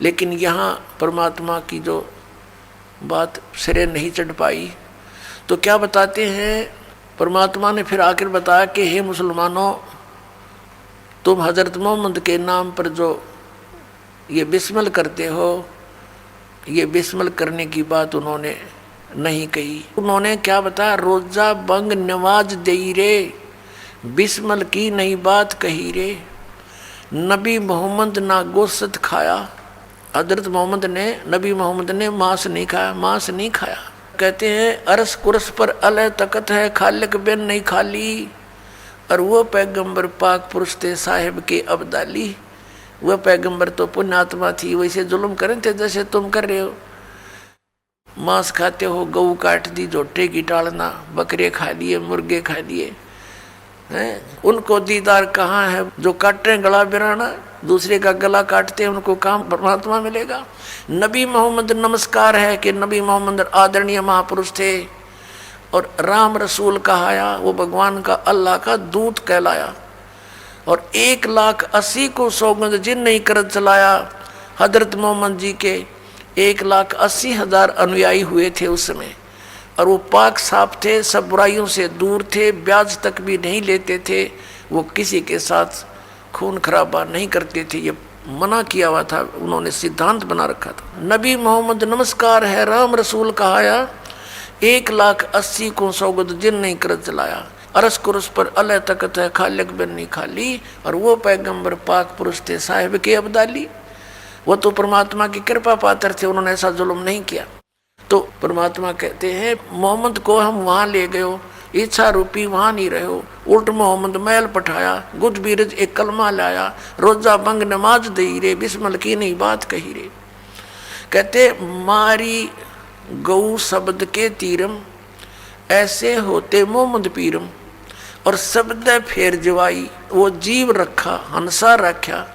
लेकिन यहाँ परमात्मा की जो बात सिरे नहीं चढ़ पाई। तो क्या बताते हैं परमात्मा ने फिर आकर बताया कि हे मुसलमानों, तुम हजरत मोहम्मद के नाम पर जो ये बिस्मिल करते हो, ये बिस्मिल करने की बात उन्होंने नहीं कही। उन्होंने क्या बताया, रोजा बंग नमाज दई रे, बिस्मिल की नई बात कही रे। नबी मोहम्मद ना गोश्त खाया, हजरत मोहम्मद ने, नबी मोहम्मद ने मांस नहीं खाया, मांस नहीं खाया। कहते हैं अरस कुरस पर अल तकत है, खालिक बिन नहीं खाली। और वो पैगंबर पाक पुरुष थे साहिब के अब्दाली। वह पैगंबर तो पुण्यात्मा थी, वैसे जुल्म करें थे जैसे तुम कर रहे हो। मांस खाते हो, गऊ काट दी, जोटे की टालना, बकरे खा लिए, मुर्गे खा लिए हैं। उनको दीदार कहाँ है जो काटते हैं गला बिराना, दूसरे का गला काटते हैं, उनको काम परमात्मा मिलेगा। नबी मोहम्मद नमस्कार है कि नबी मोहम्मद आदरणीय महापुरुष थे और राम रसूल कहाया, वो भगवान का अल्लाह का दूत कहलाया। और 1,80,000 को सौगंध जिन नहीं कर चलाया। हजरत मोहम्मद जी के 1,80,000 अनुयायी हुए थे उस समय, और वो पाक साफ थे, सब बुराइयों से दूर थे, ब्याज तक भी नहीं लेते थे, वो किसी के साथ खून खराबा नहीं करते थे, ये मना किया हुआ था, उन्होंने सिद्धांत बना रखा था। नबी मोहम्मद नमस्कार है, राम रसूल कहाया, 1,80,000 को सौगंध जिन नहीं कर चलाया। अरस कुरस पर अल तकत है, खालिक बिन नहीं खाली। और वो पैगंबर पाक पुरुष थे साहिब के अब्दाली। वो तो परमात्मा की कृपा पात्र थे, उन्होंने ऐसा जुल्म नहीं किया। तो परमात्मा कहते हैं मोहम्मद को हम वहाँ ले गए हो, इच्छा रूपी वहाँ नहीं रहे हो, उल्ट मोहम्मद महल पठाया, गुज बीरज एक कलमा लाया, रोजा बंग नमाज दई रे, बिस्मिल की नहीं बात कही रे। कहते मारी गऊ शब्द के तीरम, ऐसे होते मोहम्मद पीरम। और शब्द फेर जवाई, वो जीव रखा हंसा रखा,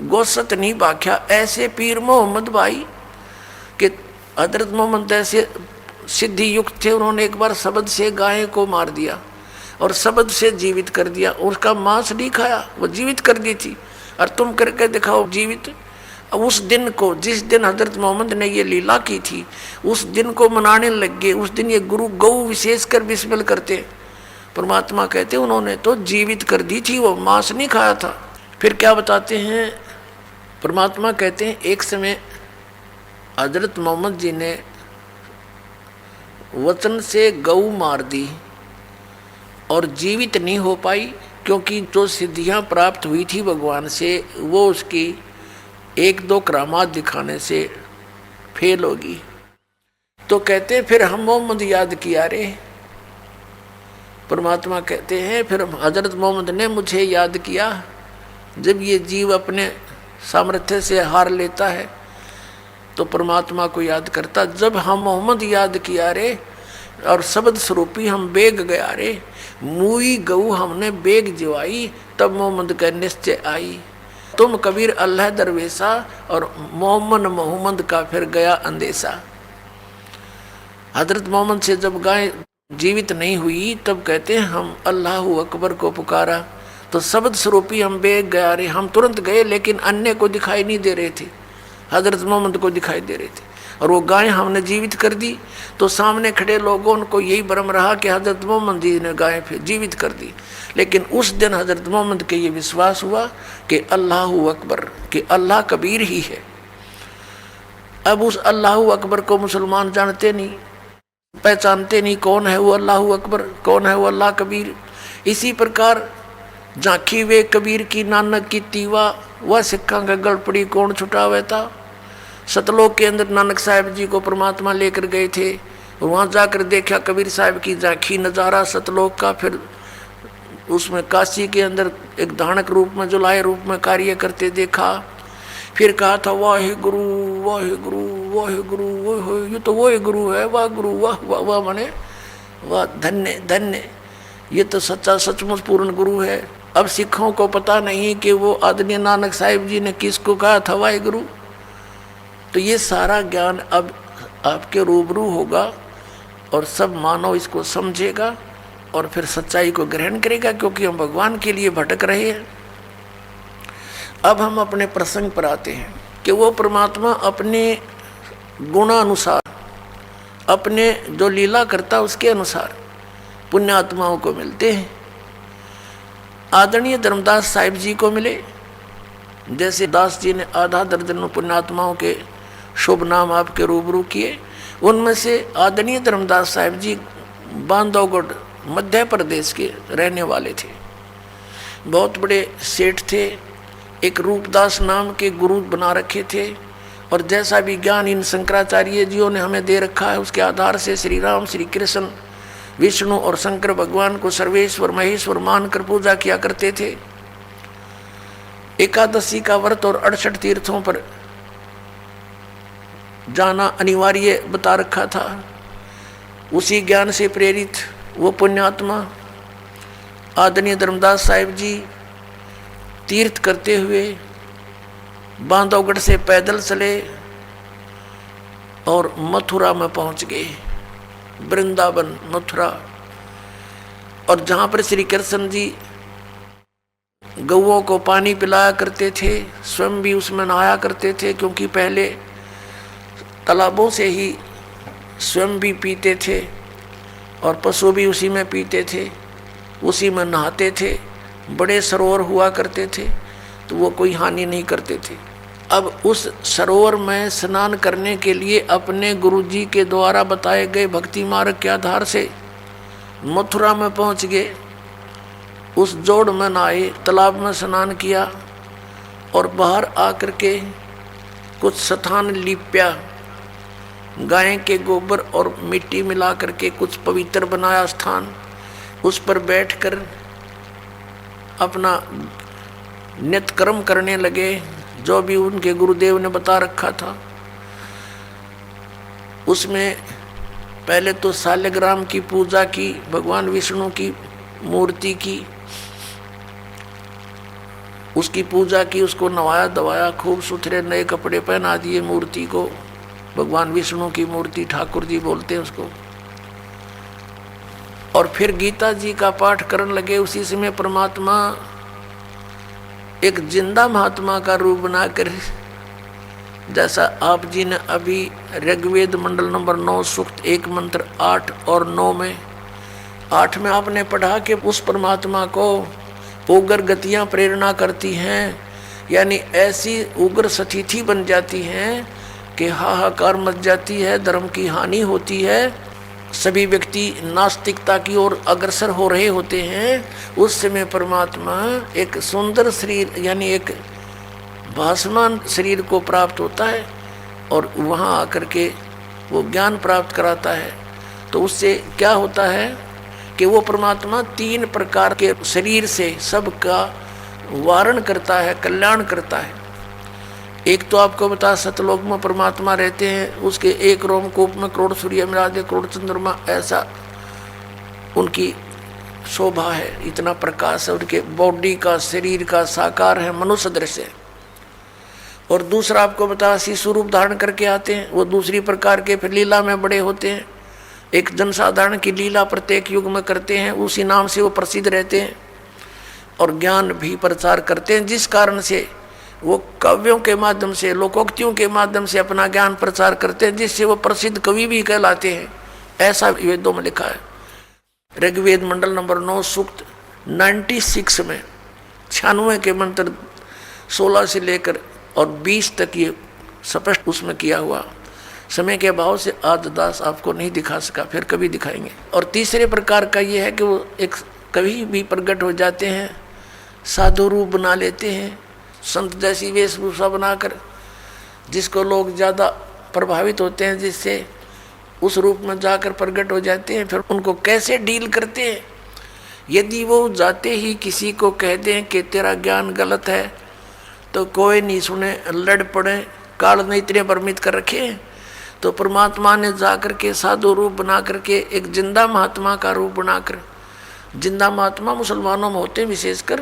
गोसत नहीं बाख्या, ऐसे पीर मोहम्मद भाई। कि हजरत मोहम्मद ऐसे सिद्धि युक्त थे, उन्होंने एक बार शब्द से गाय को मार दिया और शब्द से जीवित कर दिया, उसका मांस नहीं खाया, वो जीवित कर दी थी। और तुम करके दिखाओ जीवित। उस दिन को, जिस दिन हजरत मोहम्मद ने ये लीला की थी, उस दिन को मनाने लग गए। उस दिन ये गुरु गऊ विशेष कर बिस्मिल करते। परमात्मा कहते उन्होंने तो जीवित कर दी थी, वो मांस नहीं खाया था। फिर क्या बताते हैं परमात्मा कहते हैं एक समय हजरत मोहम्मद जी ने वचन से गऊ मार दी और जीवित नहीं हो पाई, क्योंकि जो सिद्धियां प्राप्त हुई थी भगवान से, वो उसकी 1-2 करामात दिखाने से फेल होगी। तो कहते फिर हम मोहम्मद याद किया रे। परमात्मा कहते हैं फिर हजरत मोहम्मद ने मुझे याद किया। जब ये जीव अपने सामर्थ्य से हार लेता है तो परमात्मा को याद करता। जब हम मोहम्मद याद किया रे और शब्द स्वरूपी हम बेग गया रे, मुई गऊ हमने बेग जिवाई, तब मोहम्मद का निश्चय आई। तुम कबीर अल्लाह दरवेशा और मोहम्मद का फिर गया अंदेशा। हजरत मोहम्मद से जब गाय जीवित नहीं हुई तब कहते हैं हम अल्लाहु अकबर को पुकारा, तो शब्द स्वरूपी हम बेग गया रे। हम तुरंत गए लेकिन अन्य को दिखाई नहीं दे रहे थे, हजरत मोहम्मद को दिखाई दे रहे थे। और वो गाय हमने जीवित कर दी तो सामने खड़े लोगों को यही भ्रम रहा कि हजरत मोहम्मद जी ने गाय फिर जीवित कर दी। लेकिन उस दिन हजरत मोहम्मद के ये विश्वास हुआ कि अल्लाहु अकबर, कि अल्लाह कबीर ही है। अब उस अल्लाहु अकबर को मुसलमान जानते नहीं, पहचानते नहीं, कौन है वो अल्लाहु अकबर, कौन है वो अल्लाह कबीर। इसी प्रकार झांकी वे कबीर की नानक की तीवा, वह सिक्का का गड़पड़ी कौन छुटावे था। सतलोक के अंदर नानक साहब जी को परमात्मा लेकर गए थे, वहाँ जाकर देखा कबीर साहब की झांकी नज़ारा सतलोक का। फिर उसमें काशी के अंदर एक धानक रूप में, जुलाए रूप में कार्य करते देखा। फिर कहा था वाहे गुरु वाहे गुरु वाहे गुरु, वो ये तो वो गुरु है, वाह गुरु वाह वाह वाह, माने वाह, धन्य धन्य, ये तो सच्चा सचमुच पूर्ण गुरु है। अब सिखों को पता नहीं कि वो आदरणीय नानक साहिब जी ने किसको कहा था वाहे गुरु। तो ये सारा ज्ञान अब आपके रूबरू होगा और सब मानव इसको समझेगा और फिर सच्चाई को ग्रहण करेगा, क्योंकि हम भगवान के लिए भटक रहे हैं। अब हम अपने प्रसंग पर आते हैं कि वो परमात्मा अपने गुणानुसार, अपने जो लीला करता उसके अनुसार पुण्यात्माओं को मिलते हैं। आदरणीय धर्मदास साहिब जी को मिले, जैसे दास जी ने आधा दर्जन पुण्यात्माओं के शुभ नाम आपके रूबरू किए। उनमें से आदरणीय धर्मदास साहिब जी बांधवगढ़ मध्य प्रदेश के रहने वाले थे। बहुत बड़े सेठ थे। एक रूपदास नाम के गुरु बना रखे थे, और जैसा भी ज्ञान इन शंकराचार्य जियों ने हमें दे रखा है उसके आधार से श्री राम, श्री कृष्ण, विष्णु और शंकर भगवान को सर्वेश्वर महेश्वर मानकर पूजा किया करते थे। एकादशी का व्रत और 68 तीर्थों पर जाना अनिवार्य बता रखा था। उसी ज्ञान से प्रेरित वो पुण्यात्मा आदरणीय धर्मदास साहिब जी तीर्थ करते हुए बांधवगढ़ से पैदल चले और मथुरा में पहुंच गए, वृंदावन मथुरा। और जहाँ पर श्री कृष्ण जी गौओं को पानी पिलाया करते थे, स्वयं भी उसमें नहाया करते थे, क्योंकि पहले तालाबों से ही स्वयं भी पीते थे और पशु भी उसी में पीते थे, उसी में नहाते थे। बड़े सरोवर हुआ करते थे, तो वो कोई हानि नहीं करते थे। अब उस सरोवर में स्नान करने के लिए अपने गुरुजी के द्वारा बताए गए भक्ति मार्ग के आधार से मथुरा में पहुंच गए। उस जोड़ में नहाए, तालाब में स्नान किया और बाहर आकर के कुछ स्थान लिप्या, गाय के गोबर और मिट्टी मिला करके कुछ पवित्र बनाया स्थान। उस पर बैठकर अपना नित्य कर्म करने लगे, जो भी उनके गुरुदेव ने बता रखा था। उसमें पहले तो शालिग्राम की पूजा की, भगवान विष्णु की मूर्ति की, उसकी पूजा की, उसको नवाया धवाया, खूब सुथरे नए कपड़े पहना दिए मूर्ति को। भगवान विष्णु की मूर्ति ठाकुर जी बोलते हैं उसको। और फिर गीता जी का पाठ करने लगे। उसी समय परमात्मा एक जिंदा महात्मा का रूप बनाकर, जैसा आप जी ने अभी ऋग्वेद मंडल नंबर 9 सूक्त 1 मंत्र 8 और 9 में 8 में आपने पढ़ा कि उस परमात्मा को उग्र गतियां प्रेरणा करती हैं, यानी ऐसी उग्र स्थिति बन जाती हैं कि हाहाकार मच जाती है, धर्म की हानि होती है, सभी व्यक्ति नास्तिकता की ओर अग्रसर हो रहे होते हैं। उस समय परमात्मा एक सुंदर शरीर यानी एक भासमान शरीर को प्राप्त होता है और वहाँ आकर के वो ज्ञान प्राप्त कराता है। तो उससे क्या होता है कि वो परमात्मा 3 प्रकार के शरीर से सबका वारण करता है, कल्याण करता है। एक तो आपको बता सतलोक में परमात्मा रहते हैं, उसके एक रोमकूप में करोड़ सूर्य मिला दे, करोड़ चंद्रमा, ऐसा उनकी शोभा है, इतना प्रकाश है उनके बॉडी का, शरीर का, साकार है, मनुष्य दृश्य। और दूसरा आपको बता शिशु रूप धारण करके आते हैं, वो दूसरी प्रकार के फिर लीला में बड़े होते हैं। एक जनसाधारण की लीला प्रत्येक युग में करते हैं, उसी नाम से वो प्रसिद्ध रहते हैं और ज्ञान भी प्रचार करते हैं, जिस कारण से वो कवियों के माध्यम से, लोकोक्तियों के माध्यम से अपना ज्ञान प्रचार करते हैं, जिससे वो प्रसिद्ध कवि भी कहलाते हैं। ऐसा वेदों में लिखा है। ऋग्वेद मंडल नंबर 9 सूक्त 96 में 96 के मंत्र 16 से लेकर और 20 तक ये स्पष्ट उसमें किया हुआ। समय के अभाव से आज दास आपको नहीं दिखा सका, फिर कभी दिखाएंगे। और तीसरे प्रकार का ये है कि वो एक कभी भी प्रकट हो जाते हैं, साधु रूप बना लेते हैं, संत जैसी वेशभूषा बनाकर, जिसको लोग ज़्यादा प्रभावित होते हैं, जिससे उस रूप में जाकर प्रकट हो जाते हैं। फिर उनको कैसे डील करते हैं? यदि वो जाते ही किसी को कह दें कि तेरा ज्ञान गलत है तो कोई नहीं सुने, लड़ पड़े, काल ने इतने भ्रमित कर रखे हैं। तो परमात्मा ने जाकर के साधु रूप बना करके एक जिंदा महात्मा का रूप बनाकर, जिंदा महात्मा मुसलमानों में होते हैं, विशेषकर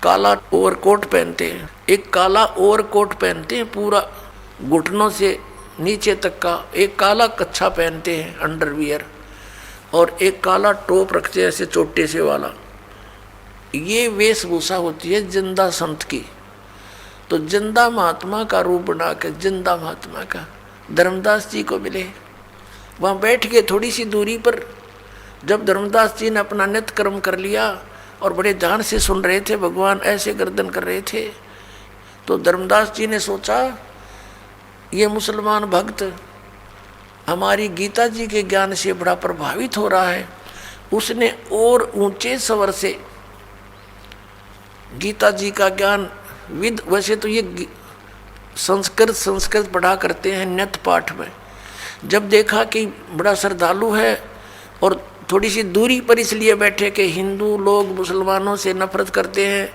काला ओवरकोट पहनते हैं। एक काला ओवरकोट पहनते हैं पूरा घुटनों से नीचे तक का, एक काला कच्छा पहनते हैं अंडरवियर, और एक काला टोप रखते हैं ऐसे चोटे से वाला। ये वेशभूषा होती है जिंदा संत की। तो जिंदा महात्मा का रूप बना के, जिंदा महात्मा का धर्मदास जी को मिले, वहाँ बैठ के थोड़ी सी दूरी पर जब धर्मदास जी ने अपना नित्य कर्म कर लिया और बड़े ध्यान से सुन रहे थे, भगवान ऐसे गर्दन कर रहे थे, तो धर्मदास जी ने सोचा ये मुसलमान भक्त हमारी गीता जी के ज्ञान से बड़ा प्रभावित हो रहा है। उसने और ऊंचे स्वर से गीता जी का ज्ञान वैसे तो ये संस्कृत पढ़ा करते हैं नित्य पाठ में, जब देखा कि बड़ा श्रद्धालु है और थोड़ी सी दूरी पर इसलिए बैठे कि हिंदू लोग मुसलमानों से नफरत करते हैं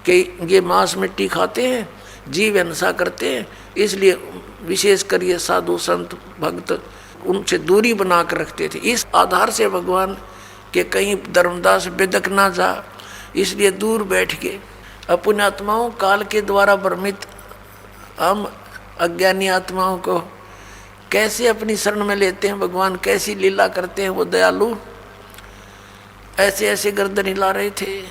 कि ये मांस मिट्टी खाते हैं, जीव हिंसा करते हैं, इसलिए विशेषकर ये साधु संत भक्त उनसे दूरी बना कर रखते थे। इस आधार से भगवान के कहीं धर्मदास बेदक ना जा, इसलिए दूर बैठ के अपने आत्माओं काल के द्वारा भ्रमित हम अज्ञानी आत्माओं को कैसे अपनी शरण में लेते हैं, भगवान कैसी लीला करते हैं वो दयालु। ऐसे ऐसे गर्दन हिला रहे थे,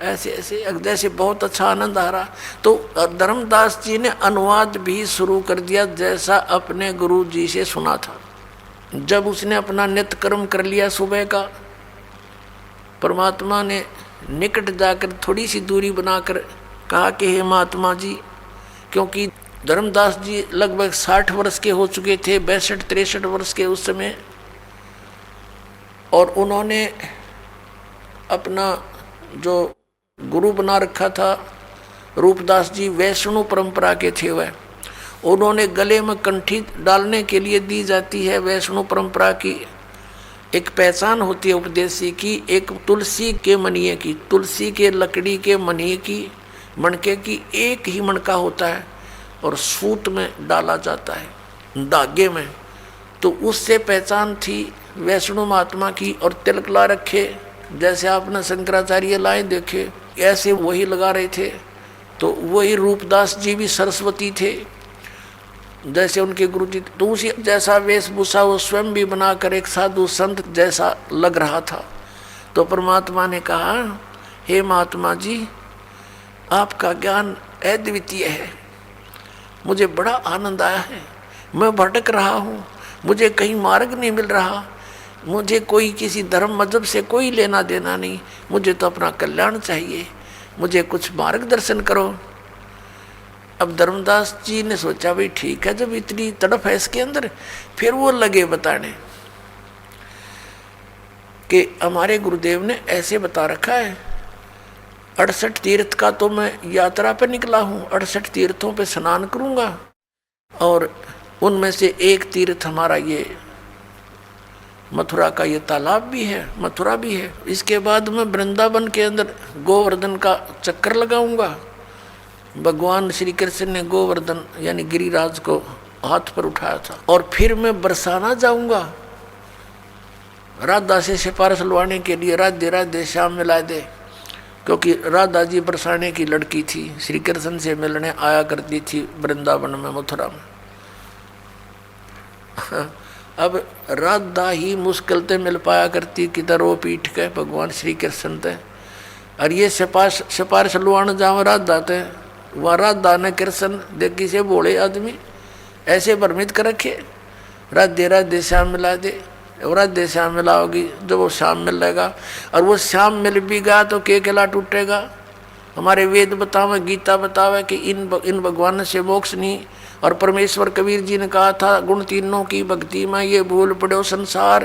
ऐसे ऐसे जैसे बहुत अच्छा आनंद आ रहा। तो धर्मदास जी ने अनुवाद भी शुरू कर दिया जैसा अपने गुरु जी से सुना था। जब उसने अपना नित्य कर्म कर लिया सुबह का, परमात्मा ने निकट जाकर थोड़ी सी दूरी बनाकर कहा कि हे महात्मा जी, क्योंकि धर्मदास जी लगभग 60 वर्ष के हो चुके थे, 62-63 वर्ष के उस समय, और उन्होंने अपना जो गुरु बना रखा था रूपदास जी वैष्णव परंपरा के थे। वह उन्होंने गले में कंठी डालने के लिए दी जाती है वैष्णव परंपरा की एक पहचान होती है उपदेशी की, एक तुलसी के मनिए की, तुलसी के लकड़ी के मनिए की मणके की एक ही मणका होता है और सूत में डाला जाता है धागे में। तो उससे पहचान थी वैष्णव महात्मा की। और तिलक ला रखे, जैसे आपने शंकराचार्य लाए देखे ऐसे वही लगा रहे थे। तो वही रूपदास जी भी सरस्वती थे जैसे उनके गुरु जी, तो उसी जैसा वेशभूषा वो स्वयं भी बनाकर एक साधु संत जैसा लग रहा था। तो परमात्मा ने कहा, हे महात्मा जी, आपका ज्ञान अद्वितीय है, मुझे बड़ा आनंद आया है। मैं भटक रहा हूँ, मुझे कहीं मार्ग नहीं मिल रहा, मुझे कोई किसी धर्म मजहब से कोई लेना देना नहीं, मुझे तो अपना कल्याण चाहिए, मुझे कुछ मार्गदर्शन करो। अब धर्मदास जी ने सोचा भाई ठीक है, जब इतनी तड़प है इसके अंदर, फिर वो लगे बताने कि हमारे गुरुदेव ने ऐसे बता रखा है, 68 तीर्थ का तो मैं यात्रा पे निकला हूँ, 68 तीर्थों पे स्नान करूँगा और उनमें से एक तीर्थ हमारा ये मथुरा का ये तालाब भी है, मथुरा भी है। इसके बाद मैं वृंदावन के अंदर गोवर्धन का चक्कर लगाऊंगा। भगवान श्री कृष्ण ने गोवर्धन यानी गिरिराज को हाथ पर उठाया था। और फिर मैं बरसाना जाऊंगा राधा से सिफारिश लवाने के लिए, राधे राधे श्याम मिला दे, क्योंकि राधा जी बरसाने की लड़की थी, श्री कृष्ण से मिलने आया करती थी वृंदावन में, मथुरा में। अब राधा ही मुश्किल से मिल पाया करती किधर वो पीठ के भगवान श्री कृष्ण थे, और ये सिफारिश लुआने जाओ राधा थे, वह राधा ने कृष्ण देखी से बोले आदमी ऐसे भ्रमित कर रखे, राधे राधे श्याम मिला दे, और राधे श्याम मिलाओगी जब वो श्याम मिलेगा, और वो श्याम मिल भी गया तो के किला टूटेगा। हमारे वेद बतावे, गीता बतावे कि इन भगवान से मोक्ष नहीं। और परमेश्वर कबीर जी ने कहा था, गुण तीनों की भक्ति में ये भूल पड़ो संसार,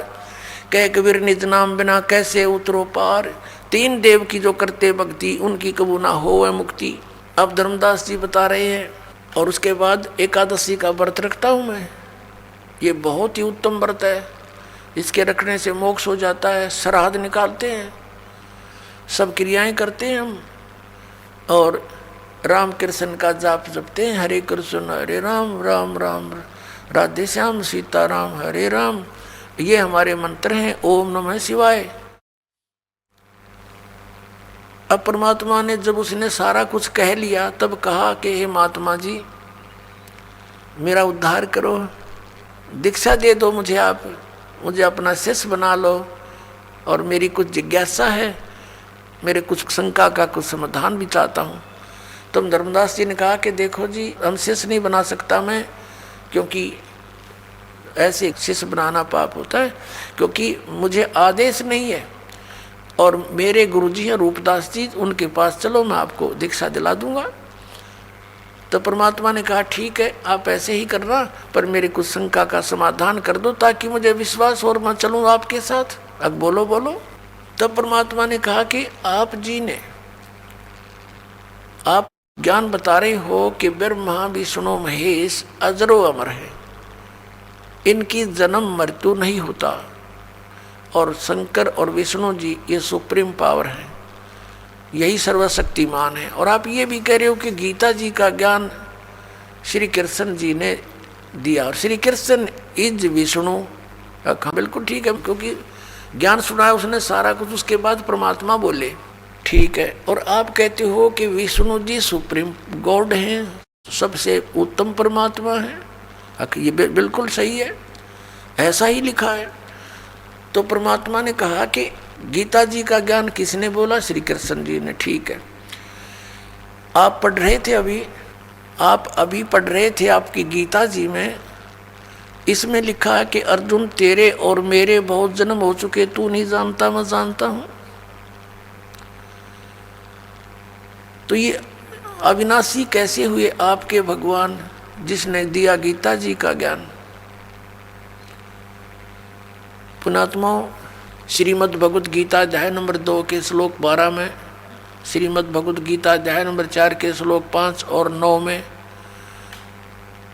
कह कबीर निज नाम बिना कैसे उतरो पार, तीन देव की जो करते भक्ति उनकी कबू ना हो मुक्ति। अब धर्मदास जी बता रहे हैं। और उसके बाद एकादशी का व्रत रखता हूँ मैं, ये बहुत ही उत्तम व्रत है, इसके रखने से मोक्ष हो जाता है। श्राद्ध निकालते हैं, सब क्रियाएं करते हैं हम, और राम कृष्ण का जाप जपते हैं, हरे कृष्ण हरे राम राम राम राधे श्याम सीता राम हरे राम। ये हमारे मंत्र हैं, ओम नमः शिवाय। अब परमात्मा ने जब उसने सारा कुछ कह लिया तब कहा कि हे महात्मा जी, मेरा उद्धार करो, दीक्षा दे दो मुझे, आप मुझे अपना शिष्य बना लो, और मेरी कुछ जिज्ञासा है, मेरे कुछ शंका का कुछ समाधान भी चाहता हूँ। तो धर्मदास जी ने कहा कि देखो जी, हम शिष्य नहीं बना सकता मैं, क्योंकि ऐसे शिष्य बनाना पाप होता है, क्योंकि मुझे आदेश नहीं है। और मेरे गुरुजी हैं रूपदास जी, उनके पास चलो मैं आपको दीक्षा दिला दूंगा। तो परमात्मा ने कहा ठीक है आप ऐसे ही करना, पर मेरे कुछ शंका का समाधान कर दो ताकि मुझे विश्वास और मैं चलूँ आपके साथ। अब बोलो बोलो। तब परमात्मा ने कहा कि आप जी ने आप ज्ञान बता रहे हो कि ब्रह्मा विष्णु महेश अजरो अमर है, इनकी जन्म मृत्यु नहीं होता, और शंकर और विष्णु जी ये सुप्रीम पावर है, यही सर्वशक्तिमान है। और आप ये भी कह रहे हो कि गीता जी का ज्ञान श्री कृष्ण जी ने दिया, और श्री कृष्ण इज विष्णु। बिल्कुल ठीक है, क्योंकि ज्ञान सुनाया उसने सारा कुछ, उसके बाद परमात्मा बोले ठीक है। और आप कहते हो कि विष्णु जी सुप्रीम गॉड हैं, सबसे उत्तम परमात्मा है। ये बिल्कुल सही है, ऐसा ही लिखा है। तो परमात्मा ने कहा कि गीता जी का ज्ञान किसने बोला? श्री कृष्ण जी ने। ठीक है, आप पढ़ रहे थे आप अभी पढ़ रहे थे आपकी गीता जी में, इसमें लिखा है कि अर्जुन तेरे और मेरे बहुत जन्म हो चुके, तू नहीं जानता मैं जानता हूं। तो ये अविनाशी कैसे हुए आपके भगवान जिसने दिया गीता जी का ज्ञान? पुणात्माओं, श्रीमद् भगवद गीता अध्याय नंबर 2 के श्लोक 12 में, श्रीमद् भगवद गीता अध्याय नंबर 4 के श्लोक 5 और 9 में,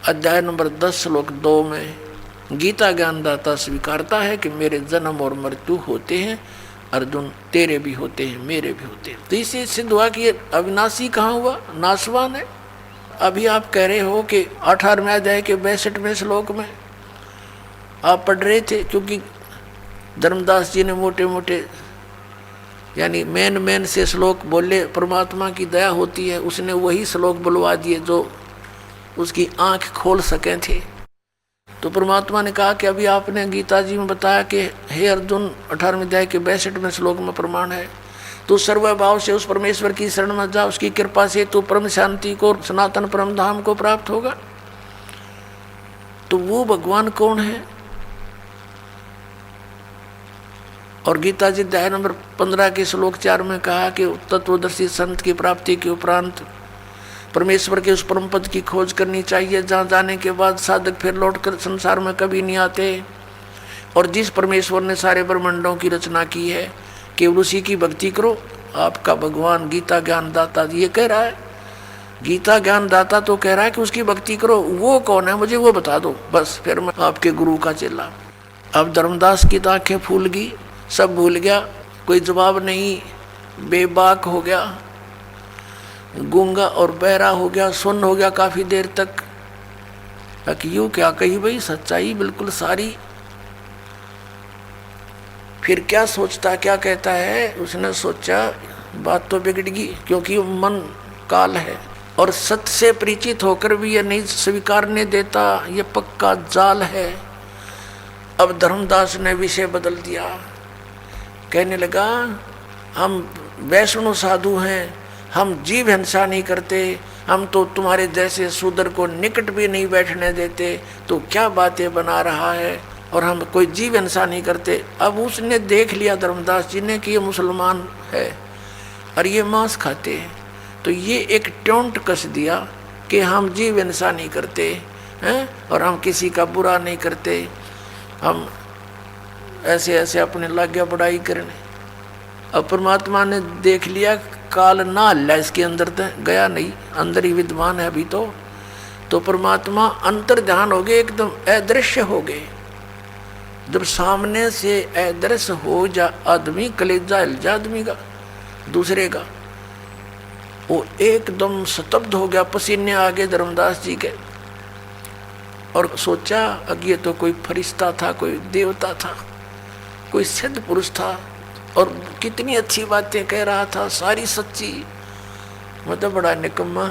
अध्याय नंबर 10 श्लोक 2 में गीता ज्ञानदाता स्वीकारता है कि मेरे जन्म और मृत्यु होते हैं, अर्जुन तेरे भी होते हैं, मेरे भी होते हैं। तो इससे सिद्ध हुआ कि ये अविनाशी कहाँ हुआ? नाशवान है। अभी आप कह रहे हो कि 18वें अध्याय के 62वें श्लोक में आप पढ़ रहे थे, क्योंकि धर्मदास जी ने मोटे मोटे यानी मेन से श्लोक बोले, परमात्मा की दया होती है, उसने वही श्लोक बुलवा दिए जो उसकी आंख खोल सके थे। तो परमात्मा ने कहा कि अभी आपने गीता जी में बताया कि हे अर्जुन 18वें अध्याय के 62वें श्लोक में प्रमाण है, तू सर्वभाव से उस परमेश्वर की शरण में जा, उसकी कृपा से तू परम शांति को, सनातन परम धाम को प्राप्त होगा। तो वो भगवान कौन है? और गीता जी अध्याय नंबर 15 के श्लोक 4 में कहा कि तत्वदर्शी संत की प्राप्ति के उपरांत परमेश्वर के उस परम पद की खोज करनी चाहिए, जहाँ जाने के बाद साधक फिर लौटकर संसार में कभी नहीं आते। और जिस परमेश्वर ने सारे ब्रह्मांडों की रचना की है, केवल उसी की भक्ति करो। आपका भगवान गीता ज्ञानदाता ये कह रहा है, गीता ज्ञानदाता तो कह रहा है कि उसकी भक्ति करो। वो कौन है मुझे वो बता दो, बस फिर मैं आपके गुरु का चेला। अब धर्मदास की तो आंखें फूल गई, सब भूल गया, कोई जवाब नहीं, बेबाक हो गया, गूंगा और बहरा हो गया, सुन्न हो गया काफ़ी देर तक। यूँ क्या कही भाई, सच्चाई बिल्कुल सारी। फिर क्या सोचता, क्या कहता है? उसने सोचा बात तो बिगड़ गई, क्योंकि मन काल है और सत्य से परिचित होकर भी ये नहीं स्वीकारने देता, ये पक्का जाल है। अब धर्मदास ने विषय बदल दिया, कहने लगा हम वैष्णव साधु हैं, हम जीव हिंसा नहीं करते, हम तो तुम्हारे जैसे शूद्र को निकट भी नहीं बैठने देते, तो क्या बातें बना रहा है, और हम कोई जीव हिंसा नहीं करते। अब उसने देख लिया धर्मदास जी ने कि ये मुसलमान है और ये मांस खाते हैं, तो ये एक टोंट कस दिया कि हम जीव हिंसा नहीं करते हैं और हम किसी का बुरा नहीं करते, हम ऐसे ऐसे अपने लग गया बड़ाई करने। अब परमात्मा ने देख लिया काल ना हल्ला इसके अंदर गया नहीं, अंदर ही विद्वान है अभी तो परमात्मा अंतर ध्यान हो गए, एकदम अदृश्य हो गए। जब सामने से अदृश्य हो जा आदमी, कलेजा हिल जा आदमी का दूसरे का, वो एकदम स्तब्ध हो गया, पसीने आ गए धर्मदास जी के। और सोचा अब ये तो कोई फरिश्ता था, कोई देवता था, कोई सिद्ध पुरुष था, और कितनी अच्छी बातें कह रहा था, सारी सच्ची। मतलब बड़ा निकम्मा।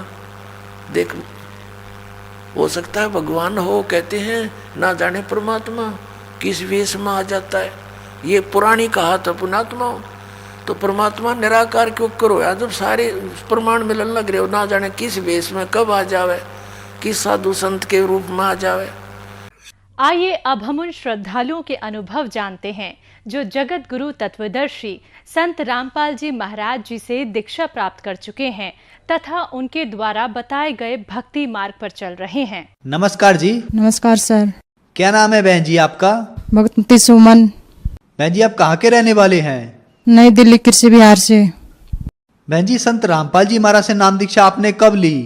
देख, हो सकता है भगवान हो, कहते हैं ना जाने परमात्मा किस वेश में आ जाता है। ये पुरानी कहा था पुणात्मा। तो परमात्मा निराकार क्यों करो यार, जब सारे प्रमाण मिलन लग रहे हो, ना जाने किस वेश में कब आ जावे, किस साधु संत के रूप में आ जावे। आइए अब हम उन श्रद्धालुओं के अनुभव जानते हैं जो जगत गुरु तत्वदर्शी संत रामपाल जी महाराज जी से दीक्षा प्राप्त कर चुके हैं तथा उनके द्वारा बताए गए भक्ति मार्ग पर चल रहे हैं। नमस्कार जी। नमस्कार सर। क्या नाम है बहन जी आपका? भगवती सुमन। बहन जी आप कहाँ के रहने वाले हैं? नई दिल्ली कृषि विहार से। बहन जी संत रामपाल जी महाराज से नाम दीक्षा आपने कब ली?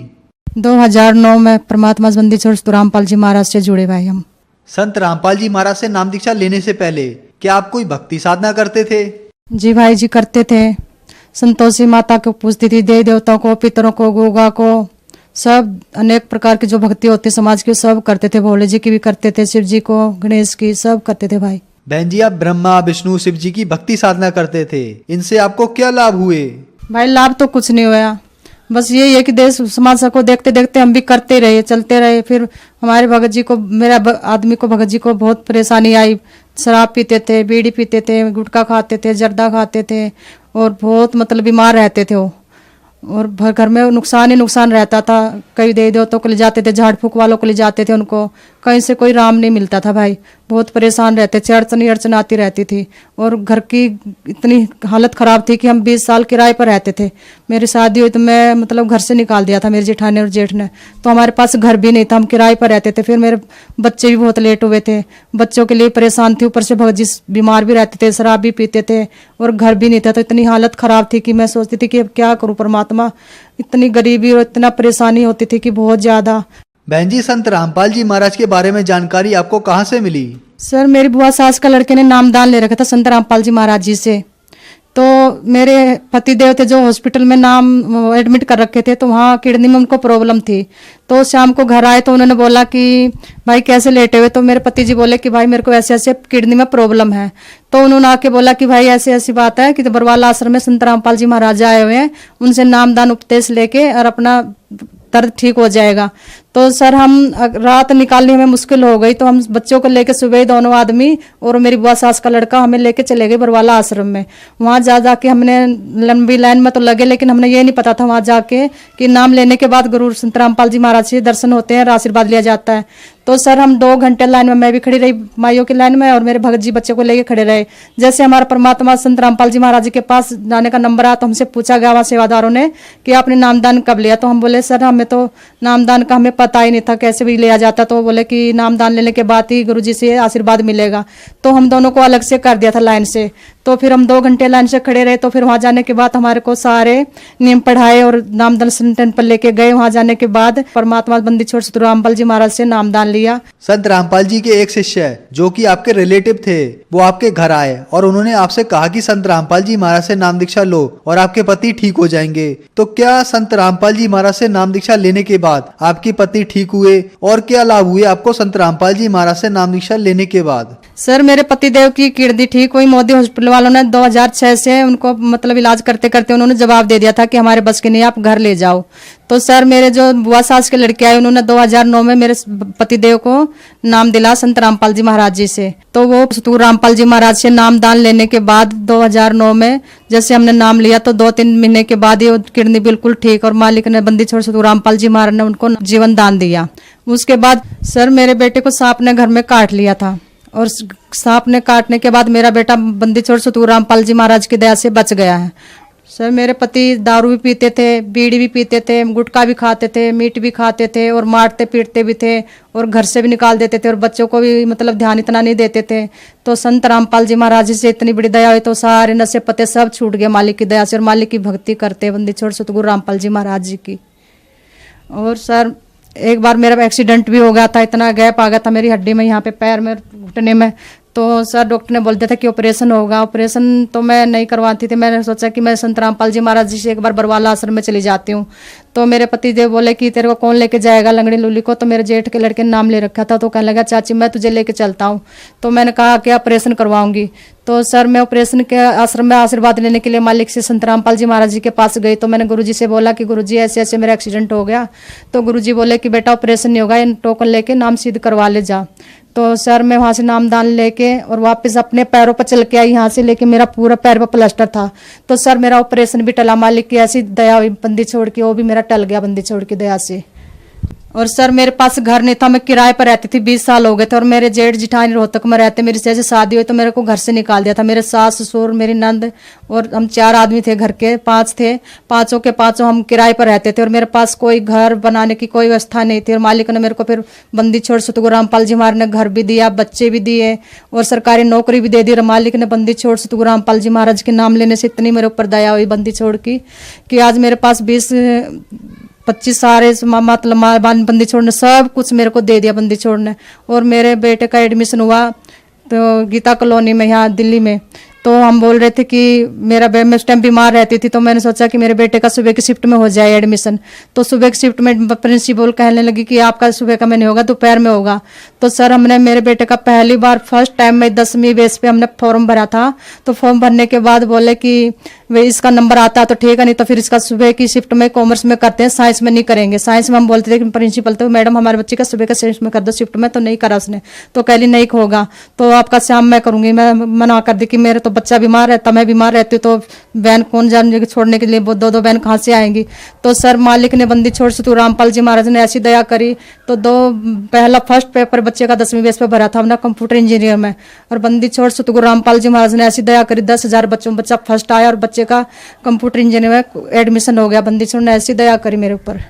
2009 में परमात्मा बंदी छोड़ रामपाल जी महाराज से जुड़े भाई हम। संत रामपाल जी महाराज से नाम दीक्षा लेने से पहले क्या आप कोई भक्ति साधना करते थे? जी भाई जी करते थे। संतोषी माता को पूजती थी, देवी देवताओं को, पितरों को, गोगा को, सब अनेक प्रकार की जो भक्ति होती समाज की सब करते थे। भोले जी की भी करते थे, शिव जी को, गणेश की, सब करते थे भाई। बहन जी आप ब्रह्मा विष्णु शिव जी की भक्ति साधना करते थे, इनसे आपको क्या लाभ हुए? भाई लाभ तो कुछ नहीं हुआ, बस यही है कि देश समाज को देखते देखते हम भी करते रहे, चलते रहे। फिर हमारे भगत जी को, मेरा आदमी को, भगत जी को बहुत परेशानी आई। शराब पीते थे, बीड़ी पीते थे, गुटखा खाते थे, जर्दा खाते थे और बहुत मतलब बीमार रहते थे वो। और घर में नुकसान ही नुकसान रहता था। कई देवी देवताओं को ले जाते थे, झाड़ फूक वालों को ले जाते थे, उनको कहीं से कोई राम नहीं मिलता था भाई। बहुत परेशान रहते थे, अड़चन ही अड़चन आती रहती थी। और घर की इतनी हालत खराब थी कि हम 20 साल किराए पर रहते थे। मेरी शादी हुई तो मैं मतलब घर से निकाल दिया था मेरे जेठाने और जेठ ने, तो हमारे पास घर भी नहीं था, हम किराए पर रहते थे। फिर मेरे बच्चे भी बहुत लेट हुए थे, बच्चों के लिए परेशान थी। ऊपर से भगत जी बीमार भी रहते थे, शराब भी पीते थे और घर भी नहीं था। तो इतनी हालत खराब थी कि मैं सोचती थी कि अब क्या करूं परमात्मा। इतनी गरीबी और इतना परेशानी होती थी कि बहुत ज्यादा। बहन जी संत रामपाल जी महाराज के बारे में जानकारी आपको कहाँ से मिली? सर मेरी बुआ सास का लड़के ने नामदान ले रखा था संत रामपाल जी महाराज जी से। तो मेरे पतिदेव थे जो हॉस्पिटल में नाम एडमिट कर रखे थे, तो वहाँ किडनी में उनको प्रॉब्लम थी। तो शाम को घर आए तो उन्होंने बोला कि भाई कैसे लेटे हुए? तो मेरे पति जी बोले कि भाई मेरे को ऐसे ऐसे किडनी में प्रॉब्लम है। तो उन्होंने आके बोला कि भाई ऐसी ऐसी बात है कि बरवाला आश्रम में संत रामपाल जी महाराज आए हुए हैं, उनसे नामदान उपदेश लेके और अपना दर्द ठीक हो जाएगा। तो सर हम रात निकालनी हमें मुश्किल हो गई, तो हम बच्चों को लेके सुबह दोनों आदमी और मेरी बुआ सास का लड़का हमें लेके चले गए बरवाला आश्रम में। वहाँ जा जाके हमने लंबी लाइन में तो लगे, लेकिन हमने ये नहीं पता था वहाँ जाके कि नाम लेने के बाद गुरु संत रामपाल जी महाराज से दर्शन होते हैं और आशीर्वाद लिया जाता है। तो सर हम 2 घंटे लाइन में, मैं भी खड़ी रही माइयों की लाइन में और मेरे भगत जी बच्चे को लेके खड़े रहे। जैसे हमारा परमात्मा संत रामपाल जी महाराज जी के पास जाने का नंबर आया तो हमसे पूछा गया वहाँ सेवादारों ने कि आपने नामदान कब लिया? तो हम बोले सर हमें तो नामदान का हमें पता ही नहीं था, कैसे भी लिया जाता। तो बोले कि नामदान लेने के बाद ही गुरुजी से आशीर्वाद मिलेगा। तो हम दोनों को अलग से कर दिया था लाइन से। तो फिर हम 2 घंटे लाइन से खड़े रहे। तो फिर वहां जाने के बाद हमारे को सारे नियम पढ़ाए और नामदान सेंटर पर लेके गए। वहां जाने के बाद परमात्मा बंदी छोड़ सतगुरु रामपाल जी महाराज से नामदान लिया। संत रामपाल जी के एक शिष्य जो कि आपके रिलेटिव थे, वो आपके घर आए और उन्होंने आपसे कहा कि संत रामपाल जी महाराज से नाम दीक्षा लो और आपके पति ठीक हो जाएंगे। तो क्या संत रामपाल जी महाराज से नाम दीक्षा लेने के बाद आपके पति ठीक हुए और क्या लाभ हुए आपको संत रामपाल जी महाराज से नाम दीक्षा लेने के बाद? सर मेरे पतिदेव की किडनी ठीक हुई। मोदी हॉस्पिटल वालों ने 2006 से उनको मतलब इलाज करते करते उन्होंने जवाब दे दिया था कि हमारे बस के नहीं, आप घर ले जाओ। तो सर मेरे जो बुआ सास के लड़के आए उन्होंने 2009 में मेरे पतिदेव को नाम दिला संत रामपाल जी महाराज जी से। तो वो सतगुरु रामपाल जी महाराज से नामदान लेने के बाद 2009 में जैसे हमने नाम लिया तो 2-3 महीने के बाद ये किडनी बिल्कुल ठीक और मालिक ने बंदी छोड़ सतगुरु रामपाल जी महाराज ने उनको जीवन दान दिया। उसके बाद सर मेरे बेटे को सांप ने घर में काट लिया था और सांप ने काटने के बाद मेरा बेटा बंदी छोड़ सतगुरु रामपाल जी महाराज की दया से बच गया है। सर मेरे पति दारू भी पीते थे, बीड़ी भी पीते थे, गुटखा भी खाते थे, मीट भी खाते थे और मारते पीटते भी थे और घर से भी निकाल देते थे और बच्चों को भी मतलब ध्यान इतना नहीं देते थे। तो संत रामपाल जी महाराज जी से इतनी बड़ी दया हुई तो सारे नशे पते सब छूट गए मालिक की दया से और मालिक की भक्ति करते बंदी छोड़ सतगुरु रामपाल जी महाराज जी की। और सर एक बार मेरा एक्सीडेंट भी हो गया था, इतना गैप आ गया था मेरी हड्डी में, यहाँ पे पैर में, घुटने में। तो सर डॉक्टर ने बोल दिया था कि ऑपरेशन होगा। ऑपरेशन तो मैं नहीं करवाती थी, मैंने सोचा कि मैं संत रामपाल जी महाराज जी से एक बार बरवाला आश्रम में चली जाती हूँ। तो मेरे पति देव बोले कि तेरे को कौन लेके जाएगा लंगड़ी लूली को? तो मेरे जेठ के लड़के ने नाम ले रखा था। तो कहने लगा चाची मैं तुझे लेके चलता हूँ। तो मैंने कहा कि ऑपरेशन करवाऊंगी। तो सर मैं ऑपरेशन के आश्रम में आशीर्वाद लेने के लिए मालिक से संत रामपाल जी महाराज जी के पास गई। तो मैंने गुरुजी से बोला कि गुरुजी ऐसे ऐसे मेरा एक्सीडेंट हो गया। तो गुरुजी बोले कि बेटा ऑपरेशन नहीं होगा, टोकन लेके नाम सिद्ध करवा ले जा। तो सर मैं वहाँ से नामदान लेके और वापस अपने पैरों पर चल के आई यहाँ से, लेके मेरा पूरा पैर पर प्लास्टर था। तो सर मेरा ऑपरेशन भी टला, मालिक की ऐसी दया हुई बंदी छोड़ के, वो भी मेरा टल गया बंदी छोड़ की दया से। और सर मेरे पास घर नहीं था, मैं किराए पर रहती थी, 20 साल हो गए थे। और मेरे जेठ जिठानी रोहतक में रहते, मेरी जैसे शादी हुई तो मेरे को घर से निकाल दिया था। मेरे सास ससुर मेरी नंद और हम 4 आदमी थे, घर के 5 थे, पांचों के पांचों हम किराए पर रहते थे। और मेरे पास कोई घर बनाने की कोई व्यवस्था नहीं थी। और मालिक ने मेरे को फिर बंदी छोड़ सतगुरु रामपाल जी महाराज ने घर भी दिया, बच्चे भी दिए और सरकारी नौकरी भी दे दी। और मालिक ने बंदी छोड़ सतगुरु रामपाल जी महाराज के नाम लेने से इतनी मेरे ऊपर दया हुई बंदी छोड़ की कि आज मेरे पास 20-25 सारे मतलब बंदी छोड़ ने सब कुछ मेरे को दे दिया बंदी छोड़ ने। और मेरे बेटे का एडमिशन हुआ तो गीता कॉलोनी में यहाँ दिल्ली में। तो हम बोल रहे थे कि मैं उस टाइम बीमार रहती थी, तो मैंने सोचा कि मेरे बेटे का सुबह की शिफ्ट में हो जाए एडमिशन। तो सुबह की शिफ्ट में प्रिंसिपल कहने लगी कि आपका सुबह का में नहीं होगा, दोपहर में होगा। तो सर हमने मेरे बेटे का पहली बार फर्स्ट टाइम में 10वीं बेस पे हमने फॉर्म भरा था। तो फॉर्म भरने के बाद बोले कि वे इसका नंबर आता है तो ठीक है, नहीं तो फिर इसका सुबह की शिफ्ट में कॉमर्स में करते हैं, साइंस में नहीं करेंगे। साइंस में हम बोलते थे कि प्रिंसिपल तो मैडम हमारे बच्चे का सुबह का शिफ्ट में कर दो, शिफ्ट में तो नहीं करा उसने। तो कहली नहीं होगा तो आपका शाम में करूंगी। मैं मना कर दी कि मेरे तो बच्चा बीमार रहता, मैं बीमार रहती हूँ तो वैन कौन जाने छोड़ने के लिए, 2 वैन कहाँ से आएंगी। तो सर मालिक ने बंदी छोड़ सतगुरु रामपाल जी महाराज ने ऐसी दया करी तो पहला फर्स्ट पेपर बच्चे का 10वीं बेस पे भरा था हमने कंप्यूटर इंजीनियर में। और बंदी छोड़ सतगुरु रामपाल जी महाराज ने ऐसी दया करी 10,000 बच्चों बच्चा फर्स्ट आया और बच्चे का कंप्यूटर इंजीनियर में एडमिशन हो गया। बंदी छोड़ ने ऐसी दया करी मेरे ऊपर।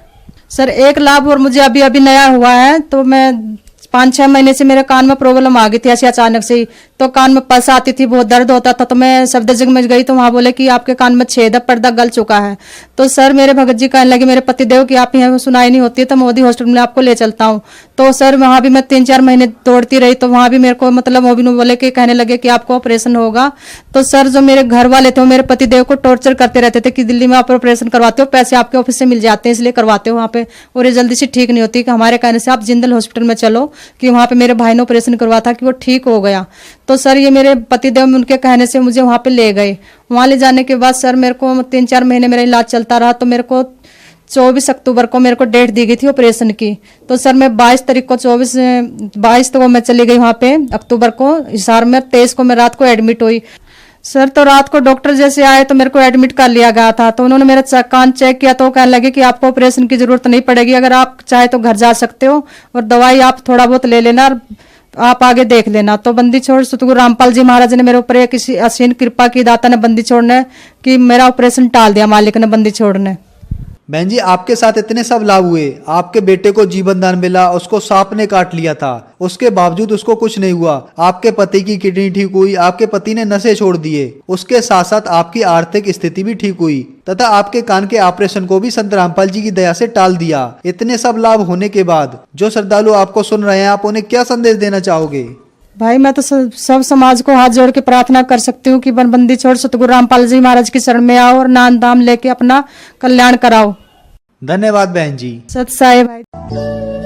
सर एक लाभ और मुझे अभी अभी नया हुआ है। तो मैं 5-6 महीने से मेरे कान में प्रॉब्लम आ गई थी ऐसी अचानक से ही। तो कान में पस आती थी, बहुत दर्द होता था। तो मैं सफदरजंग में गई तो वहां बोले कि आपके कान में छेद है, पर्दा गल चुका है। तो सर मेरे भगत जी कहने लगे मेरे पतिदेव कि आप यहाँ सुनाई नहीं होती है तो मोदी हॉस्पिटल में आपको ले चलता हूँ। तो सर वहां भी मैं 3-4 महीने दौड़ती रही। तो वहां भी मेरे को मतलब वो भी बोले कि कहने लगे कि आपको ऑपरेशन होगा। तो सर जो मेरे घर वाले थे वो मेरे पतिदेव को टॉर्चर करते रहते थे कि दिल्ली में आप ऑपरेशन करवाते हो, पैसे आपके ऑफिस से मिल जाते हैं इसलिए करवाते हो वहाँ पे, और ये जल्दी से ठीक नहीं होती। कि हमारे कहने से आप जिंदल हॉस्पिटल में चलो, कि वहाँ पे मेरे भाई ने ऑपरेशन करवा था कि वो ठीक हो गया। तो सर ये मेरे पतिदेव उनके कहने से मुझे वहाँ पे ले गए। वहाँ ले जाने के बाद सर मेरे को 3-4 महीने मेरा इलाज चलता रहा। तो मेरे को 24 अक्टूबर को मेरे को डेट दी गई थी ऑपरेशन की। तो सर मैं 22 तारीख को 22 को मैं चली गई वहाँ पे अक्टूबर को हिसार में। 23 को मैं रात को एडमिट हुई। सर तो रात को डॉक्टर जैसे आए तो मेरे को एडमिट कर लिया गया था। तो उन्होंने मेरा कान चेक किया तो कहने लगे कि आपको ऑपरेशन की जरूरत नहीं पड़ेगी, अगर आप चाहे तो घर जा सकते हो और दवाई आप थोड़ा बहुत ले लेना और आप आगे देख लेना। तो बंदी छोड़ सतगुरु रामपाल जी महाराज ने मेरे ऊपर किसी असीम कृपा की, दाता ने बंदी छोड़ने कि मेरा ऑपरेशन टाल दिया मालिक ने बंदी छोड़ने। बहन जी आपके साथ इतने सब लाभ हुए, आपके बेटे को जीवन दान मिला, उसको सांप ने काट लिया था, उसके बावजूद उसको कुछ नहीं हुआ। आपके पति की किडनी ठीक हुई, आपके पति ने नशे छोड़ दिए, उसके साथ साथ आपकी आर्थिक स्थिति भी ठीक हुई तथा आपके कान के ऑपरेशन को भी संत रामपाल जी की दया से टाल दिया। इतने सब लाभ होने के बाद जो श्रद्धालु आपको सुन रहे हैं, आप उन्हें क्या संदेश देना चाहोगे? भाई मैं तो सब समाज को हाथ जोड़ के प्रार्थना कर सकती हूँ कि बंदी छोड़ सतगुरु रामपाल जी महाराज की शरण में आओ और नाम दाम लेके अपना कल्याण कराओ। धन्यवाद बहन जी। सत साई भाई।